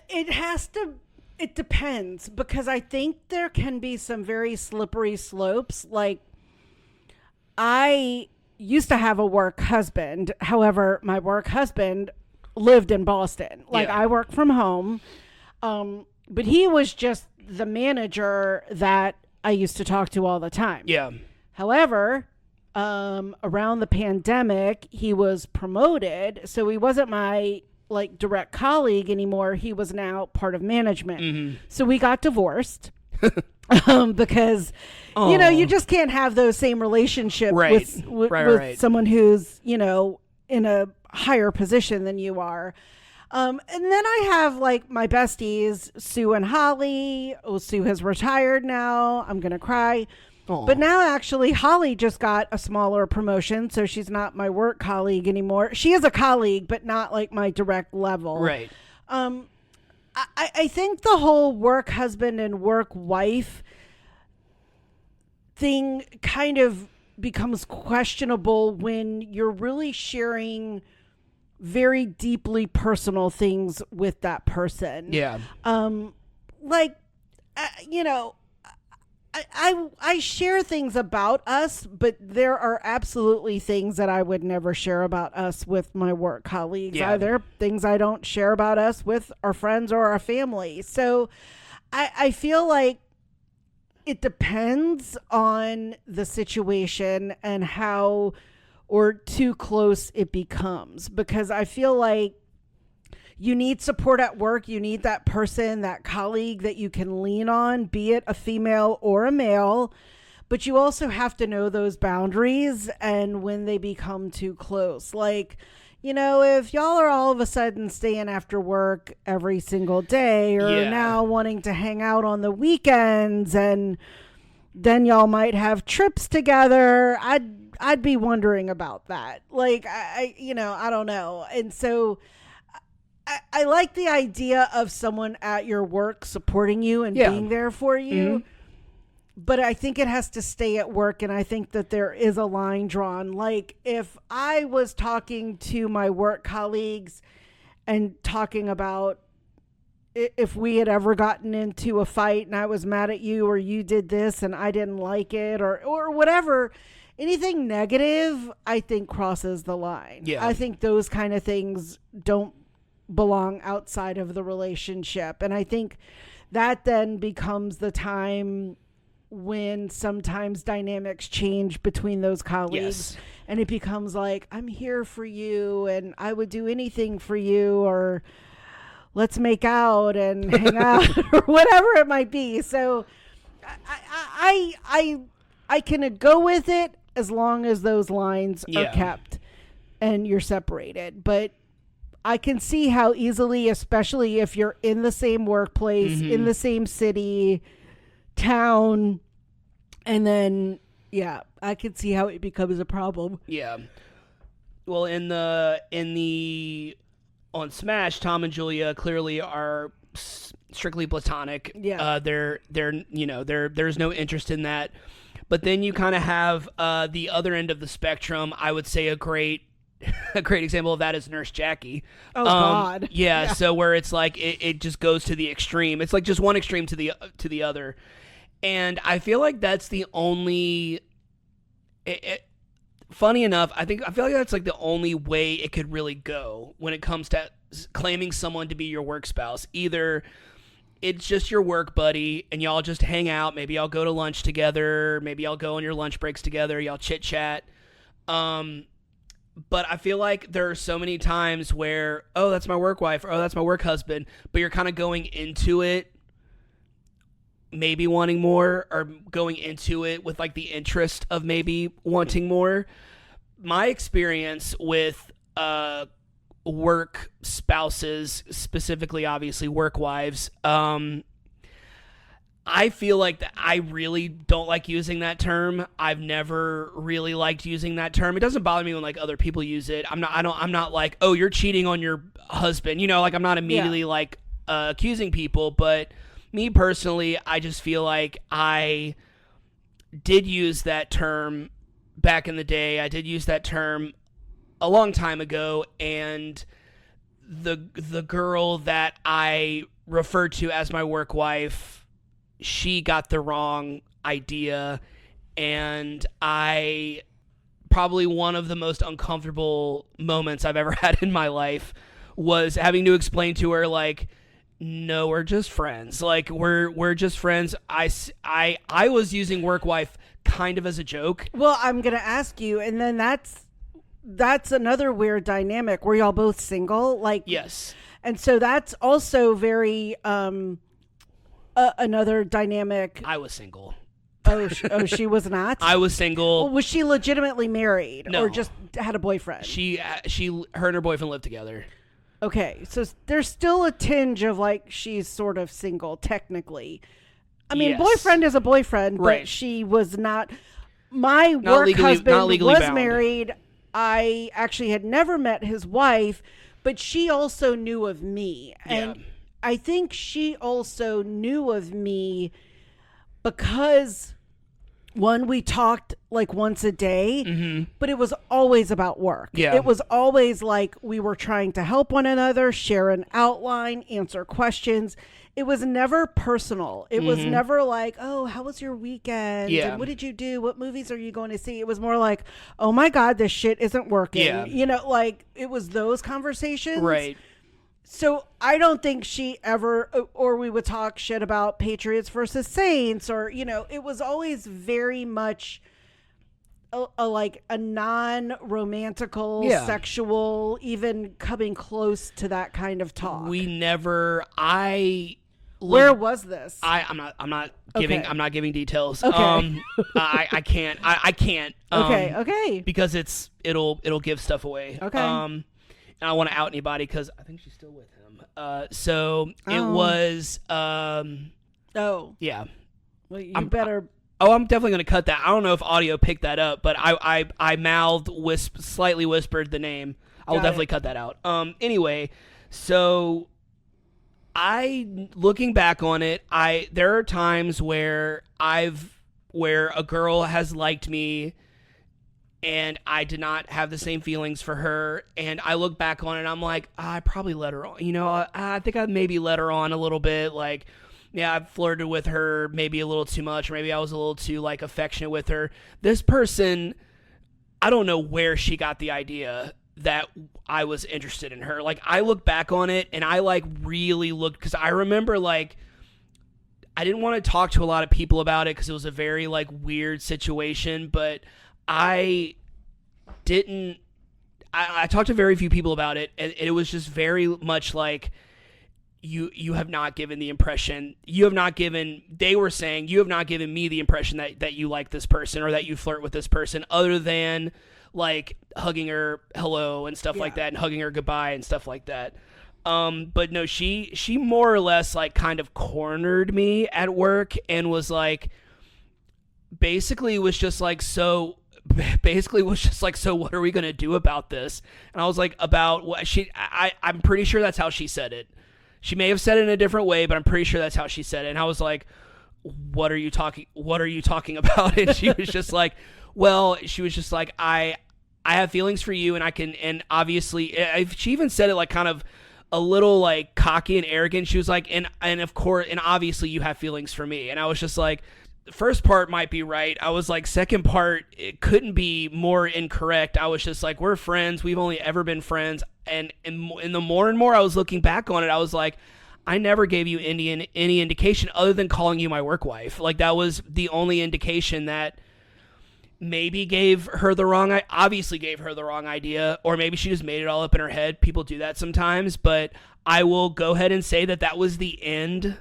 It depends, because I think there can be some very slippery slopes. Like, I used to have a work husband. However, my work husband lived in Boston. Like, Yeah. I work from home. But he was just the manager that I used to talk to all the time. Yeah. However, around the pandemic, he was promoted. So he wasn't my like direct colleague anymore. He was now part of management. Mm-hmm. So we got divorced because, you just can't have those same relationships with someone who's, in a higher position than you are. And then I have like my besties, Sue and Holly. Oh, Sue has retired now. I'm going to cry. Aww. But now actually Holly just got a smaller promotion, so she's not my work colleague anymore. She is a colleague, but not like my direct level. Right. I think the whole work husband and work wife thing kind of becomes questionable when you're really sharing very deeply personal things with that person. Yeah. I share things about us, but there are absolutely things that I would never share about us with my work colleagues. Yeah. There are things I don't share about us with our friends or our family. So I feel like it depends on the situation and how or too close it becomes, because I feel like you need support at work. You need that person, that colleague that you can lean on, be it a female or a male. But you also have to know those boundaries and when they become too close. Like, if y'all are all of a sudden staying after work every single day, or now wanting to hang out on the weekends, and then y'all might have trips together, I'd be wondering about that. Like, I don't know. And so I like the idea of someone at your work supporting you and being there for you. Mm-hmm. But I think it has to stay at work. And I think that there is a line drawn. Like, if I was talking to my work colleagues and talking about if we had ever gotten into a fight and I was mad at you, or you did this and I didn't like it, or whatever, anything negative, I think crosses the line. Yeah. I think those kind of things don't belong outside of the relationship. And I think that then becomes the time when sometimes dynamics change between those colleagues. Yes. And it becomes like, I'm here for you and I would do anything for you, or let's make out and hang out or whatever it might be. So I can go with it as long as those lines are kept and you're separated. But I can see how easily, especially if you're in the same workplace, in the same city, town, and then, I can see how it becomes a problem. Yeah. Well, on Smash, Tom and Julia clearly are strictly platonic. Yeah. There's no interest in that. But then you kind of have the other end of the spectrum. I would say a great a great example of that is Nurse Jackie. Oh God. Yeah, so where it's like it just goes to the extreme. It's like just one extreme to the other. And I feel like that's the only funny enough, I feel like that's like the only way it could really go when it comes to claiming someone to be your work spouse. Either it's just your work buddy and y'all just hang out, maybe y'all go to lunch together, maybe y'all go on your lunch breaks together, y'all chit chat. But I feel like there are so many times where, oh, that's my work wife, or oh, that's my work husband, but you're kind of going into it maybe wanting more, or going into it with like the interest of maybe wanting more. My experience with work spouses, specifically obviously work wives, I feel like that I really don't like using that term. I've never really liked using that term. It doesn't bother me when like other people use it. I'm not like, oh, you're cheating on your husband, like I'm not immediately like accusing people, but me personally, I just feel like I did use that term back in the day. I did use that term a long time ago, and the girl that I referred to as my work wife, she got the wrong idea, and probably one of the most uncomfortable moments I've ever had in my life was having to explain to her, like, no, we're just friends. Like, we're just friends. I was using work wife kind of as a joke. Well, I'm going to ask you, and then that's another weird dynamic. Were y'all both single? Like, yes. And so that's also very another dynamic. I was single. Oh, she was not? I was single. Well, was she legitimately married? No. Or just had a boyfriend? Her and her boyfriend lived together. Okay, so there's still a tinge of like she's sort of single technically. I mean, yes. Boyfriend is a boyfriend, but right. She was not. My work husband was bound. Married. I actually had never met his wife, but she also knew of me. And yeah. I think she also knew of me because, one, we talked like once a day, mm-hmm. but it was always about work. Yeah. It was always like we were trying to help one another, share an outline, answer questions. It was never personal. It mm-hmm. was never like, oh, how was your weekend? Yeah. And what did you do? What movies are you going to see? It was more like, oh my God, this shit isn't working. Yeah. Like it was those conversations. Right. So I don't think she ever, or we would talk shit about Patriots versus Saints, or, it was always very much a non-romantical, sexual, even coming close to that kind of talk. Where was this? I'm not giving details. Okay. I can't. I can't. Okay. Because it'll give stuff away. Okay. And I don't want to out anybody because I think she's still with him. It was. Oh. Yeah. Well, you better. I'm definitely going to cut that. I don't know if audio picked that up, but I slightly whispered the name. I will definitely cut that out. Anyway, so looking back on it, there are times where a girl has liked me and I did not have the same feelings for her, and I look back on it and I'm like, I probably let her on. I think I maybe let her on a little bit, like, yeah, I flirted with her maybe a little too much, or maybe I was a little too like affectionate with her. This person, I don't know where she got the idea that I was interested in her. Like, I look back on it and I like really looked, because I remember like I didn't want to talk to a lot of people about it because it was a very like weird situation, but I talked to very few people about it, and it was just very much like, you have not given the impression, they were saying, you have not given me the impression that you like this person or that you flirt with this person, other than like hugging her hello and stuff like that, and hugging her goodbye and stuff like that. But no, she more or less like kind of cornered me at work and was like, basically was just like, so what are we going to do about this? And I was like, about what? I'm pretty sure that's how she said it. She may have said it in a different way, but I'm pretty sure that's how she said it. And I was like, what are you talking about? And she was just like, I I have feelings for you, and and obviously, she even said it like kind of a little like cocky and arrogant. She was like, and of course, and obviously you have feelings for me. And I was just like, the first part might be right. I was like, second part, it couldn't be more incorrect. I was just like, we're friends. We've only ever been friends. And the more and more I was looking back on it, I was like, I never gave you any indication other than calling you my work wife. Like, that was the only indication that maybe obviously gave her the wrong idea, or maybe she just made it all up in her head. People do that sometimes, but I will go ahead and say that was the end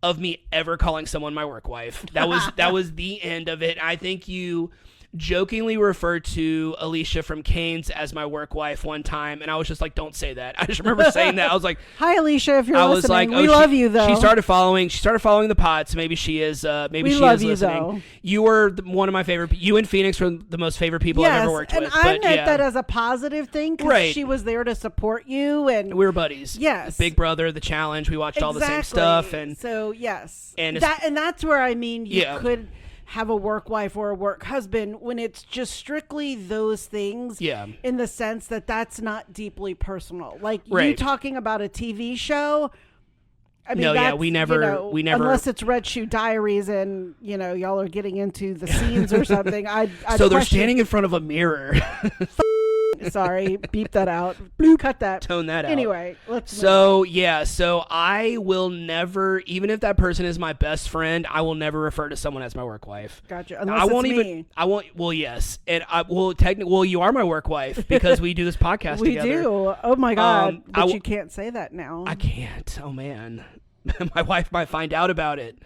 of me ever calling someone my work wife. That was the end of it. I think you jokingly referred to Alicia from Canes as my work wife one time, and I was just like, don't say that. I just remember saying that. I was like, hi Alicia, if you're listening. Was like, we love you though. She started following the pod, so maybe she is maybe she is listening. Though. You were one of my favorite. You and Phoenix were the most favorite people I've ever worked with. And I meant that as a positive thing, because she was there to support you, and we were buddies. Yes, Big Brother, The Challenge, we watched all the same stuff, and so yes, and that's where I mean you could have a work wife or a work husband when it's just strictly those things, in the sense that that's not deeply personal. Like you talking about a TV show. I mean, we never unless it's Red Shoe Diaries and y'all are getting into the scenes or something. So they're standing in front of a mirror. Sorry, beep that out. Cut that. Tone that out. Anyway, let's. So I will never, even if that person is my best friend, I will never refer to someone as my work wife. Gotcha. Unless I won't. Well, yes, and you are my work wife because we do this podcast we together. We do. Oh my God! But you can't say that now. I can't. Oh man, my wife might find out about it.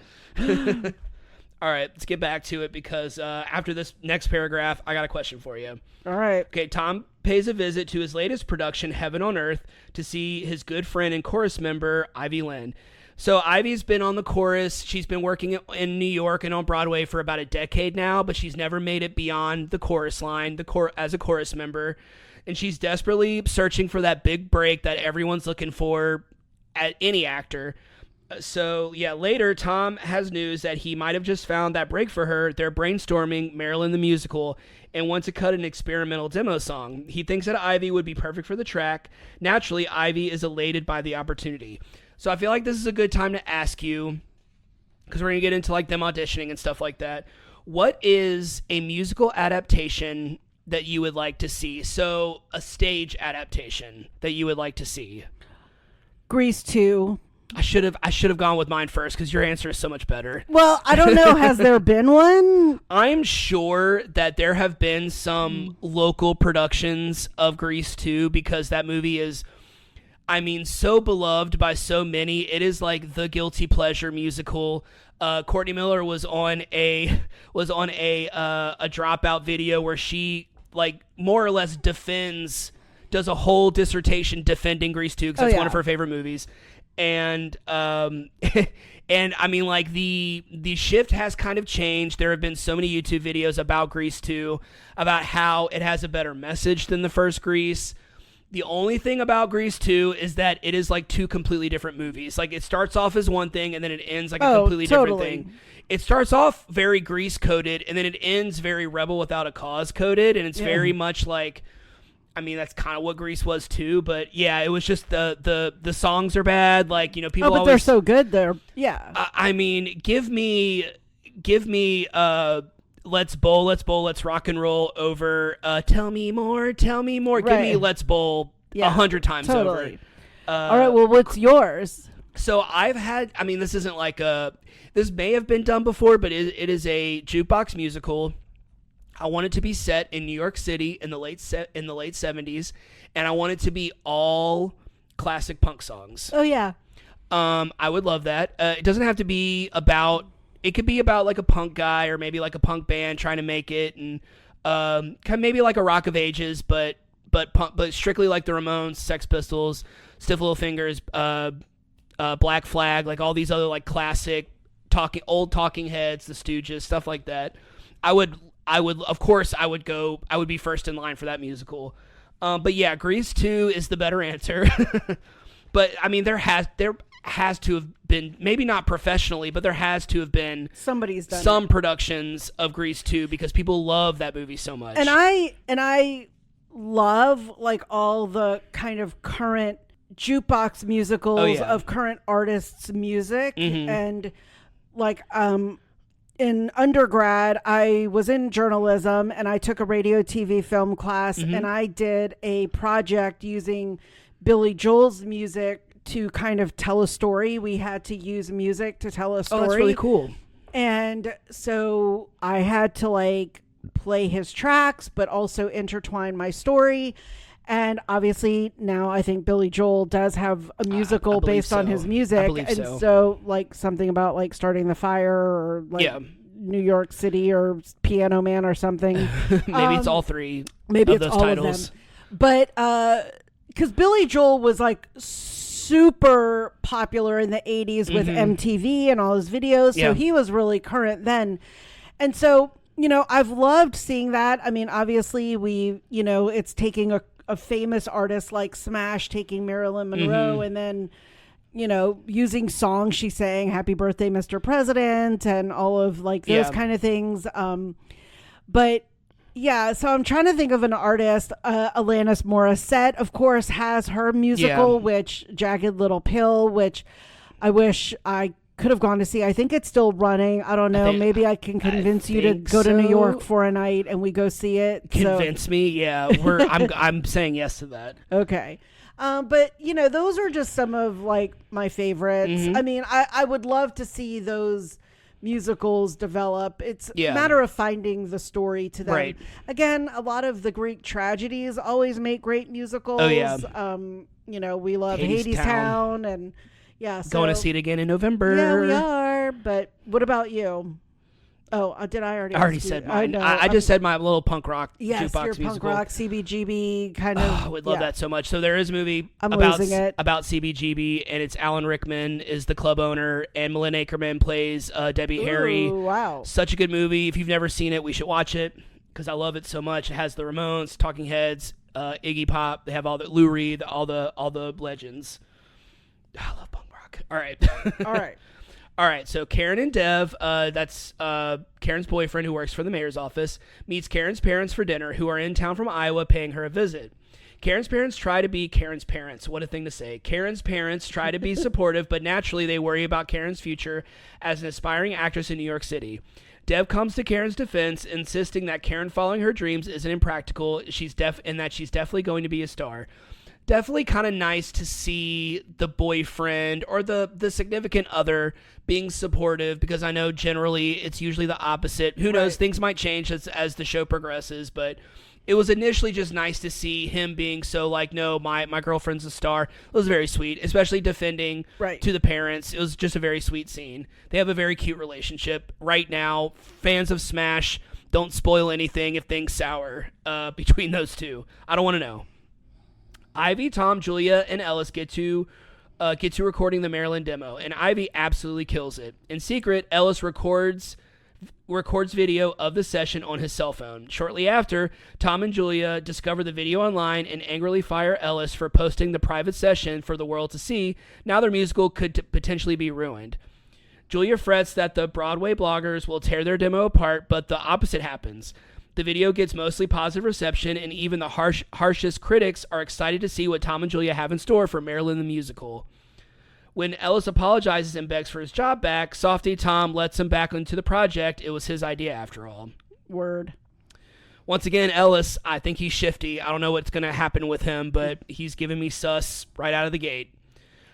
All right, let's get back to it because after this next paragraph, I got a question for you. All right. Okay, Tom pays a visit to his latest production, Heaven on Earth, to see his good friend and chorus member, Ivy Lynn. So Ivy's been on the chorus. She's been working in New York and on Broadway for about a decade now, but she's never made it beyond the chorus line as a chorus member. And she's desperately searching for that big break that everyone's looking for at any actor. So, later, Tom has news that he might have just found that break for her. They're brainstorming Marilyn the Musical and want to cut an experimental demo song. He thinks that Ivy would be perfect for the track. Naturally, Ivy is elated by the opportunity. So I feel like this is a good time to ask you, because we're going to get into like them auditioning and stuff like that. What is a musical adaptation that you would like to see? So a stage adaptation that you would like to see. Grease 2. I should have gone with mine first because your answer is so much better. Well, I don't know. Has there been one? I'm sure that there have been some local productions of Grease 2 because that movie is, so beloved by so many. It is like the guilty pleasure musical. Courtney Miller was on a Dropout video where she like more or less does a whole dissertation defending Grease 2 because it's one of her favorite movies. And and I mean, like the shift has kind of changed. There have been so many YouTube videos about Grease 2, about how it has a better message than the first Grease. The only thing about Grease 2 is that it is like two completely different movies. Like it starts off as one thing and then it ends like a completely different thing. It starts off very Grease coded and then it ends very Rebel Without a Cause coded, and it's very much like, that's kind of what Grease was too, but it was just the songs are bad. Like, people but always, they're so good. They're give me Let's Bowl, Let's Rock and Roll over Tell Me More. Right. Give me Let's Bowl 100 times over. All right, well, what's yours? So I've had, this isn't like this may have been done before, but it is a jukebox musical. I want it to be set in New York City in the late 70s, and I want it to be all classic punk songs. Oh yeah. I would love that. It doesn't have to be about. It could be about like a punk guy or maybe like a punk band trying to make it, and kind of maybe like a Rock of Ages, but strictly like the Ramones, Sex Pistols, Stiff Little Fingers, Black Flag, like all these other like classic old Talking Heads, the Stooges, stuff like that. I would of course I would be first in line for that musical. But yeah, Grease 2 is the better answer. But there has to have been, maybe not professionally, but there has to have been somebody's done some productions of Grease 2 because people love that movie so much. And I love like all the kind of current jukebox musicals of current artists' music. And like in undergrad, I was in journalism and I took a radio, TV, film class, and I did a project using Billy Joel's music to kind of tell a story. We had to use music to tell a story. Oh, that's really cool. And so I had to like play his tracks, but also intertwine my story. And obviously now I think Billy Joel does have a musical based on his music. And so like something about like starting the fire or like New York City or Piano Man or something. Maybe it's all three maybe of it's those all titles. Of them. But because Billy Joel was like super popular in the 80s with MTV and all his videos. So he was really current then. And so, you know, I've loved seeing that. I mean, obviously it's taking a famous artist like Smash taking Marilyn Monroe and then, you know, using songs she sang, Happy Birthday, Mr. President, and all of like those kind of things. But yeah, so I'm trying to think of an artist. Alanis Morissette, of course, has her musical, which Jagged Little Pill, which I wish I could have gone to see. I think it's still running. I don't know. Maybe I can convince you to go to New York for a night and we go see it. Convince me? Yeah, I'm saying yes to that. Okay. But you know, those are just some of like my favorites. I mean, I would love to see those musicals develop. It's a matter of finding the story to them. Right. Again, a lot of the Greek tragedies always make great musicals. Oh yeah. You know, we love Hadestown and going to see it again in November. Yeah, we are. But what about you? Oh, did I already? I already said mine. I just said my little punk rock jukebox your musical. Punk rock, CBGB kind of. I would love that so much. So there is a movie about CBGB, and it's Alan Rickman is the club owner, and Malin Akerman plays Debbie Harry. Wow. Such a good movie. If you've never seen it, we should watch it because I love it so much. It has the Ramones, Talking Heads, Iggy Pop. They have all the Lou Reed, all the legends. I love punk rock. All right. All right. All right, so Karen and Dev, that's Karen's boyfriend who works for the mayor's office, meets Karen's parents for dinner, who are in town from Iowa paying her a visit. Karen's parents try to be Karen's parents. What a thing to say. Karen's parents try to be supportive, but naturally they worry about Karen's future as an aspiring actress in New York City. Dev comes to Karen's defense, insisting that Karen following her dreams isn't impractical, and that she's definitely going to be a star. Definitely kind of nice to see the boyfriend or the significant other being supportive, because I know generally it's usually the opposite. Who knows? Things might change as the show progresses, but it was initially just nice to see him being so like, no, my girlfriend's a star. It was very sweet, especially defending to the parents. It was just a very sweet scene. They have a very cute relationship. Right now, fans of Smash, don't spoil anything if things sour between those two. I don't want to know. Ivy, Tom, Julia, and Ellis get to recording the Maryland demo, and Ivy absolutely kills it. In secret, Ellis records video of the session on his cell phone. Shortly after, Tom and Julia discover the video online and angrily fire Ellis for posting the private session for the world to see. Now their musical could potentially be ruined. Julia frets that the Broadway bloggers will tear their demo apart, but the opposite happens. The video gets mostly positive reception, and even the harshest critics are excited to see what Tom and Julia have in store for Marilyn the Musical. When Ellis apologizes and begs for his job back, softy Tom lets him back into the project. It was his idea after all. Word. Once again, Ellis, I think he's shifty. I don't know what's going to happen with him, but he's giving me sus right out of the gate.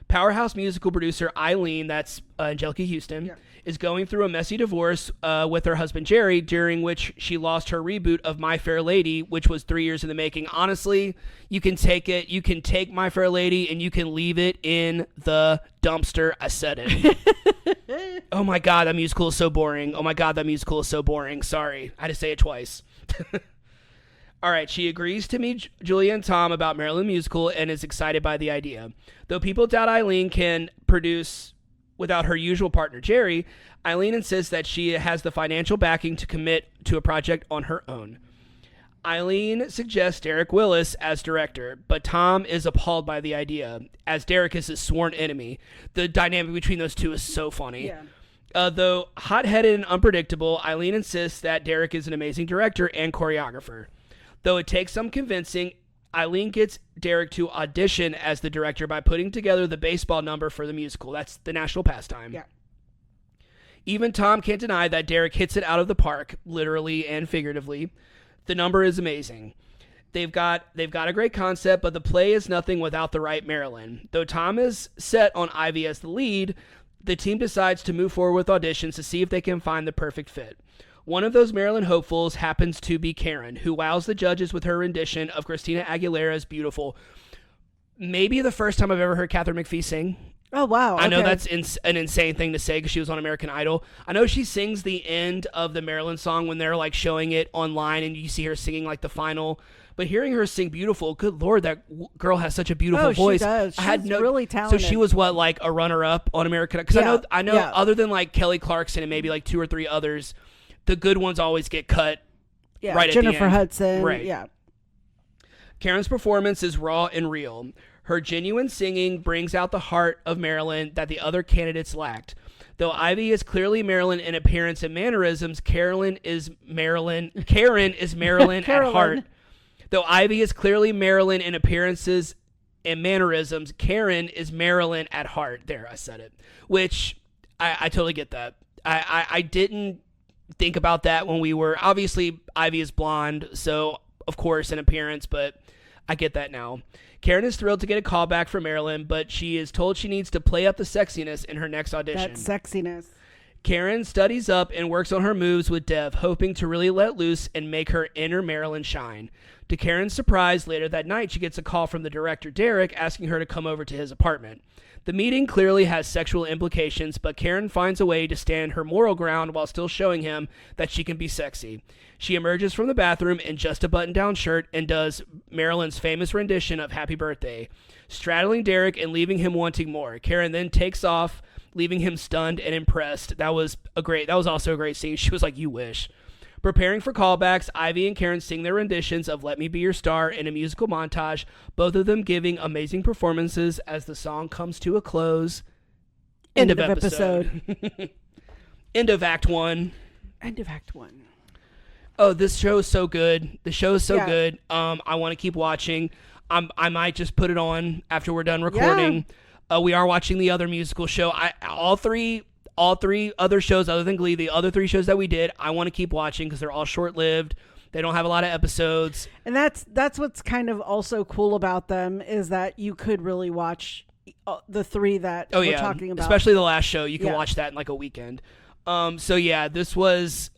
Powerhouse musical producer Eileen, that's Angelica Houston, is going through a messy divorce with her husband Jerry, during which she lost her reboot of My Fair Lady, which was 3 years in the making. Honestly, you can take it. You can take My Fair Lady and you can leave it in the dumpster. I said it. Oh my God, that musical is so boring. Oh my God, that musical is so boring. Sorry, I had to say it twice. All right, she agrees to meet Julia and Tom about Maryland Musical and is excited by the idea. Though people doubt Eileen can produce without her usual partner, Jerry, Eileen insists that she has the financial backing to commit to a project on her own. Eileen suggests Derek Willis as director, but Tom is appalled by the idea, as Derek is his sworn enemy. The dynamic between those two is so funny. Yeah. Though hot-headed and unpredictable, Eileen insists that Derek is an amazing director and choreographer. Though it takes some convincing, Eileen gets Derek to audition as the director by putting together the baseball number for the musical. That's the national pastime. Yeah. Even Tom can't deny that Derek hits it out of the park, literally and figuratively. The number is amazing. They've got a great concept, but the play is nothing without the right Marilyn. Though Tom is set on Ivy as the lead, the team decides to move forward with auditions to see if they can find the perfect fit. One of those Marilyn hopefuls happens to be Karen, who wows the judges with her rendition of Christina Aguilera's Beautiful. Maybe the first time I've ever heard Katharine McPhee sing. Oh, wow. Okay. I know that's an insane thing to say because she was on American Idol. I know she sings the end of the Marilyn song when they're like showing it online and you see her singing like the final. But hearing her sing Beautiful, good Lord, that girl has such a beautiful voice. She does. She's really talented. So she was what, like a runner-up on American Idol? Because I know other than like Kelly Clarkson and maybe like 2 or 3 others, the good ones always get cut right Jennifer at the end. Hudson. Right. Yeah. Karen's performance is raw and real. Her genuine singing brings out the heart of Marilyn that the other candidates lacked. Though Ivy is clearly Marilyn in appearance and mannerisms, Karen is Marilyn at heart. Though Ivy is clearly Marilyn in appearances and mannerisms, Karen is Marilyn at heart. There, I said it. Which I totally get that. I didn't think about that when we were... Obviously, Ivy is blonde, so of course in appearance, but I get that now. Karen is thrilled to get a call back from Marilyn, but she is told she needs to play up the sexiness in her next audition. That sexiness. Karen studies up and works on her moves with Dev, hoping to really let loose and make her inner Marilyn shine. To Karen's surprise, later that night, she gets a call from the director, Derek, asking her to come over to his apartment. The meeting clearly has sexual implications, but Karen finds a way to stand her moral ground while still showing him that she can be sexy. She emerges from the bathroom in just a button-down shirt and does Marilyn's famous rendition of Happy Birthday, straddling Derek and leaving him wanting more. Karen then takes off, leaving him stunned and impressed. That was also a great scene. She was like, "You wish." Preparing for callbacks, Ivy and Karen sing their renditions of Let Me Be Your Star in a musical montage, both of them giving amazing performances as the song comes to a close. End of episode. End of Act 1. End of Act 1. Oh, this show is so good. The show is so good. I want to keep watching. I might just put it on after we're done recording. Yeah. We are watching the other musical show. All three other shows other than Glee, the other 3 shows that we did, I want to keep watching because they're all short-lived. They don't have a lot of episodes. And that's what's kind of also cool about them is that you could really watch the 3 that we're talking about. Especially the last show. You can watch that in like a weekend. So yeah, this was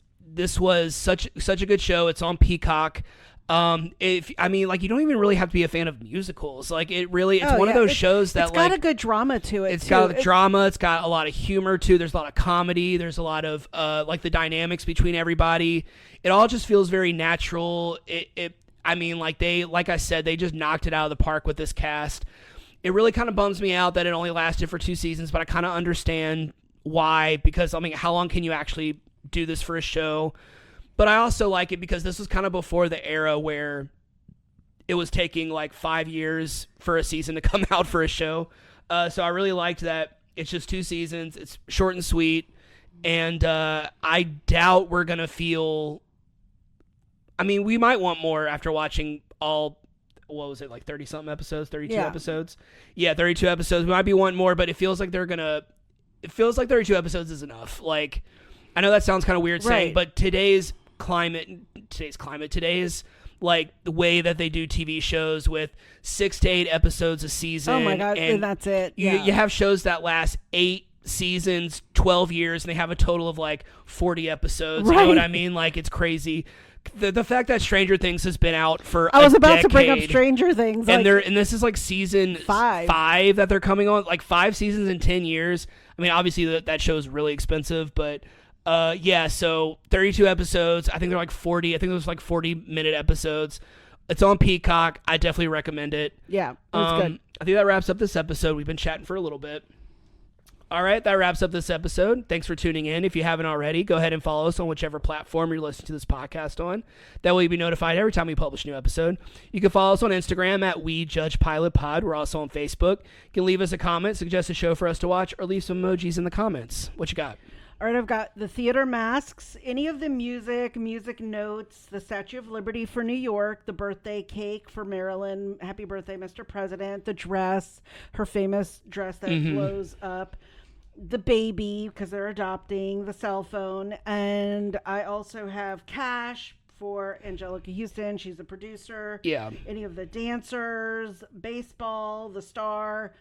such a good show. It's on Peacock. You don't even really have to be a fan of musicals. Like it's one of those shows that it's got a good drama to it. It's got drama. It's got a lot of humor too. There's a lot of comedy. There's a lot of the dynamics between everybody. It all just feels very natural. Like I said, they just knocked it out of the park with this cast. It really kind of bums me out that it only lasted for 2 seasons, but I kind of understand why, because how long can you actually do this for a show? But I also like it because this was kind of before the era where it was taking like 5 years for a season to come out for a show. So I really liked that it's just 2 seasons. It's short and sweet. And I doubt we're going to feel... we might want more after watching all... What was it, like 30-something episodes? 32 episodes? Yeah, 32 episodes. We might be wanting more, but it feels like they're going to... It feels like 32 episodes is enough. Like, I know that sounds kind of weird saying, but today's like the way that they do TV shows with 6 to 8 episodes a season. Oh my God, and that's it. You have shows that last 8 seasons, 12 years, and they have a total of like 40 episodes. Right. You know what I mean? Like, it's crazy. The fact that Stranger Things has been out for I was about decade, to bring up Stranger Things. And this is like season 5 that they're coming on. Like 5 seasons in 10 years. Obviously that show is really expensive, but so 32 episodes. I think they're like 40. I think there's like 40-minute episodes. It's on Peacock. I definitely recommend it. Yeah, it's good. I think that wraps up this episode. We've been chatting for a little bit. All right, that wraps up this episode. Thanks for tuning in. If you haven't already, go ahead and follow us on whichever platform you're listening to this podcast on. That way you'll be notified every time we publish a new episode. You can follow us on Instagram at WeJudgePilotPod. We're also on Facebook. You can leave us a comment, suggest a show for us to watch, or leave some emojis in the comments. What you got? All right, I've got the theater masks, any of the music notes, the Statue of Liberty for New York, the birthday cake for Maryland, happy birthday, Mr. President, the dress, her famous dress that blows up, the baby, because they're adopting, the cell phone, and I also have cash for Angelica Houston. She's a producer. Yeah. Any of the dancers, baseball, the star.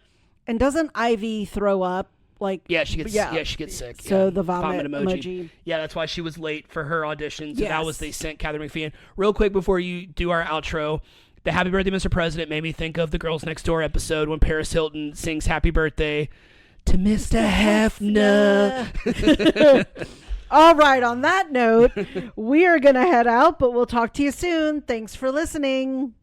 And doesn't Ivy throw up? Like, she gets sick. So the vomit emoji. Yeah, that's why she was late for her audition. So Yes. that was, they sent Catherine McPhee. Real quick before you do our outro, the Happy Birthday, Mr. President made me think of the Girls Next Door episode when Paris Hilton sings Happy Birthday to Mr. Hefner. All right, on that note, we are going to head out, but we'll talk to you soon. Thanks for listening.